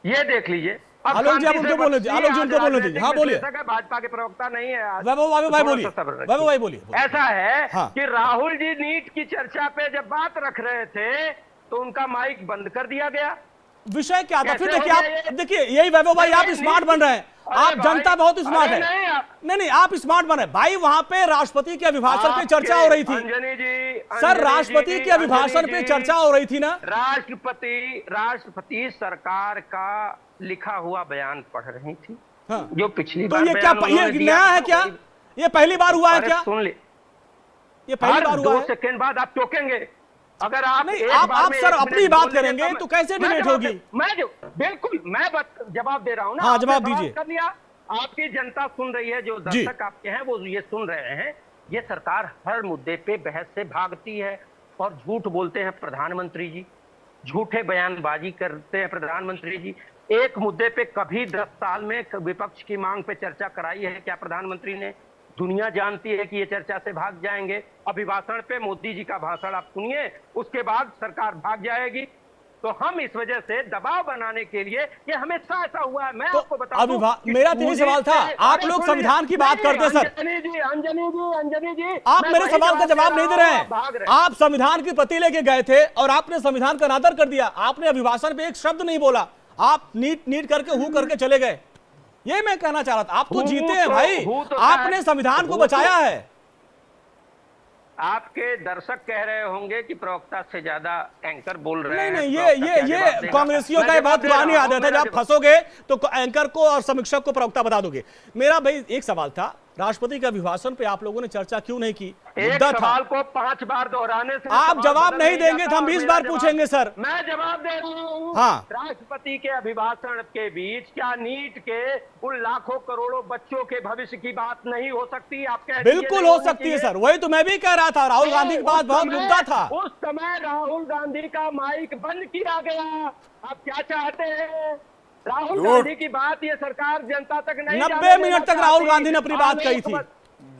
ये देख लीजिए, आलोक जी आप उनको बोले दीजिए, आलोक जी उनको बोले दीजिए। हाँ बोलिए। भाजपा के प्रवक्ता नहीं है आज। वैभव भाई बोलिए, वैभव भाई बोलिए। ऐसा है हाँ। कि राहुल जी नीट की चर्चा पे जब बात रख रहे थे तो उनका माइक बंद कर दिया गया। विषय क्या था फिर? देखिए आप, देखिए यही वैभव भाई, आप स्मार्ट बन रहे हैं, आप जनता बहुत स्मार्ट है। नहीं आप स्मार्ट बने भाई। वहां पे राष्ट्रपति के अभिभाषण पे चर्चा हो रही थी अंजनी जी, सर, राष्ट्रपति के अभिभाषण पे चर्चा हो रही थी ना। राष्ट्रपति सरकार का लिखा हुआ बयान पढ़ रही थी। हाँ। जो पिछली तो बार ये क्या ये नया है क्या? ये पहली बार हुआ है क्या? सुन ले, ये पहली बार हुआ 2 है? सेकंड बाद आप टोकेंगे। अगर आप नहीं, आप सर अपनी बात करेंगे तो कैसे डिबेट होगी? बिल्कुल मैं जवाब दे रहा हूँ ना। हाँ, जवाब दीजिए। कर लिया, आपकी जनता सुन रही है, जो दर्शक आपके हैं वो ये सुन रहे हैं। ये सरकार हर मुद्दे पे बहस से भागती है और झूठ बोलते हैं प्रधानमंत्री जी, झूठे बयानबाजी करते हैं प्रधानमंत्री जी। एक मुद्दे पे कभी 10 साल में विपक्ष की मांग पे चर्चा कराई है क्या प्रधानमंत्री ने? दुनिया जानती है कि ये चर्चा से भाग जाएंगे। अभिभाषण पे मोदी जी का भाषण आप सुनिए, उसके बाद सरकार भाग जाएगी। तो हम इस वजह से दबाव बनाने के लिए, ये हमेशा ऐसा हुआ है। मैं तो आपको बताऊं, मेरा तो यही सवाल था, आप लोग संविधान की बात करते हैं सर। अंजनी जी आप मेरे सवाल का जवाब नहीं दे रहे हैं। आप संविधान की प्रति लेके गए थे और आपने संविधान का अनादर कर दिया। आपने अभिभाषण पे एक शब्द नहीं बोला, आप नीट करके हु करके चले गए। ये मैं कहना चाह रहा था। आप तो जीते हैं भाई, आपने संविधान को बचाया है। आपके दर्शक कह रहे होंगे कि प्रवक्ता से ज्यादा एंकर बोल रहे हैं। नहीं ये कांग्रेसियों का बहुत पुरानी आदत है, जब फंसोगे तो एंकर को और समीक्षक को प्रवक्ता बता दोगे। मेरा भाई एक सवाल था, राष्ट्रपति के अभिभाषण पे आप लोगों ने चर्चा क्यों नहीं की? एक सवाल को 5 बार दोहराने से आप जवाब नहीं देंगे तो हम 20 बार पूछेंगे सर। मैं जवाब दे रहा हूँ। हाँ। राष्ट्रपति के अभिभाषण के बीच क्या नीट के उन लाखों करोड़ों बच्चों के भविष्य की बात नहीं हो सकती? आप कहते हैं बिल्कुल हो सकती है सर, वही तो मैं भी कह रहा था। राहुल गांधी की बात बहुत मुद्दा था। उस समय राहुल गांधी का माइक बंद किया गया। आप क्या चाहते हैं? राहुल गांधी की बात ये सरकार जनता तक नहीं 90 मिनट तक राहुल गांधी ने अपनी बात कही थी।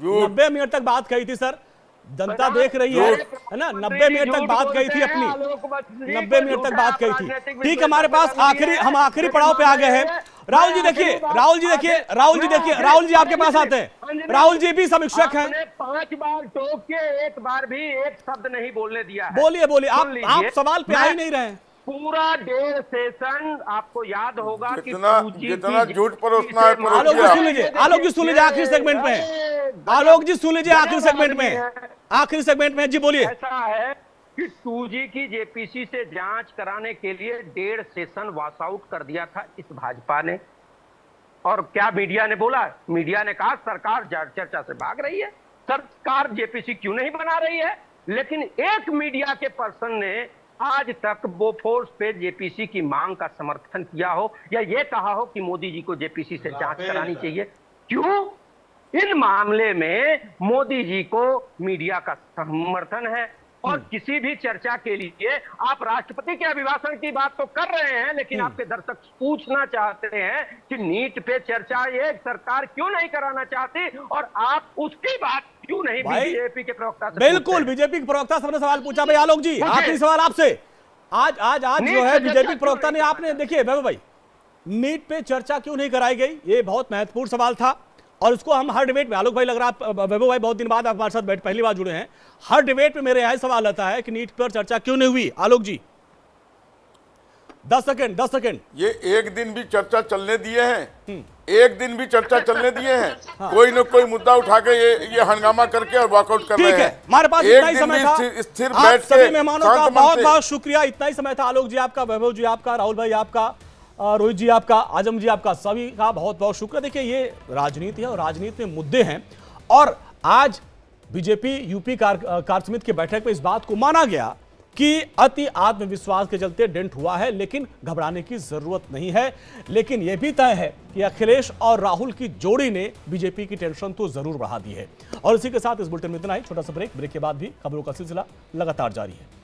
90 मिनट तक बात कही थी सर, जनता देख रही है ना। 90 मिनट तक बात कही थी अपनी, 90 मिनट तक बात कही थी। ठीक, हमारे पास हम आखिरी पड़ाव पे आ गए हैं। राहुल जी देखिए, राहुल जी आपके पास आते हैं। राहुल जी भी समीक्षक हैं। 5 बार टोक के एक बार भी एक शब्द नहीं बोलने दिया। बोलिए, आप सवाल पे आ ही नहीं रहे हैं। पूरा 1.5 सेशन आपको याद होगा कि जितना झूठ परोसना है। आलोक जी सुन लीजिए, आखिरी सेगमेंट में। आलोक जी सुन लीजिए, आखिरी सेगमेंट में जी बोलिए। ऐसा है कि 2G की जेपीसी से जांच कराने के लिए 1.5 सेशन वॉश आउट कर दिया था इस भाजपा ने। और क्या मीडिया ने बोला? मीडिया ने कहा सरकार चर्चा से भाग रही है, सरकार जेपीसी क्यों नहीं बना रही है। लेकिन एक मीडिया के पर्सन ने आज तक बोफोर्स पे जेपीसी की मांग का समर्थन किया हो या ये कहा हो कि मोदी जी को जेपीसी से जांच करानी चाहिए? क्यों? इन मामले में मोदी जी को मीडिया का समर्थन है। और किसी भी चर्चा के लिए आप राष्ट्रपति के अभिभाषण की बात तो कर रहे हैं, लेकिन आपके दर्शक पूछना चाहते हैं कि नीट पे चर्चा ये सरकार क्यों नहीं कराना चाहती और आप उसकी बात क्यों नहीं बीजेपी के प्रवक्ता से? बिल्कुल, बीजेपी के प्रवक्ता से सवाल पूछा। भाई आलोक जी, आखिरी सवाल आपसे। आज जो है बीजेपी प्रवक्ता ने, आपने देखिए वैभव भाई, नीट पे चर्चा क्यों नहीं कराई गई, ये बहुत महत्वपूर्ण सवाल था। और उसको हम हर डिबेट में, आलोक भाई लग रहा है वैभव भाई बहुत दिन बाद आप हमारे साथ पहली बार जुड़े हैं, हर डिबेट में मेरे यही सवाल आता है कि नीट पर चर्चा क्यों नहीं हुई। आलोक जी 10 सेकंड। ये एक दिन भी चर्चा चलने दिए हैं, एक दिन भी चर्चा चलने दिए हैं। हाँ। कोई न कोई मुद्दा उठा के ये हंगामा करके और वॉकआउट कर रहे हैं। हमारे पास इतना ही समय था। स्थिर बैठ के सभी मेहमानों का बहुत बहुत शुक्रिया। इतना ही समय था। आलोक जी आपका, वैभव जी आपका, राहुल भाई आपका, रोहित जी आपका, आजम जी आपका, सभी का बहुत बहुत शुक्रिया। देखिए ये राजनीति है और राजनीति में मुद्दे हैं। और आज बीजेपी यूपी कार्य समिति की बैठक में इस बात को माना गया कि अति आत्मविश्वास के चलते डेंट हुआ है, लेकिन घबराने की जरूरत नहीं है। लेकिन यह भी तय है कि अखिलेश और राहुल की जोड़ी ने बीजेपी की टेंशन तो जरूर बढ़ा दी है। और इसी के साथ इस बुलेटिन में इतना ही। छोटा सा ब्रेक के बाद भी खबरों का सिलसिला लगातार जारी है।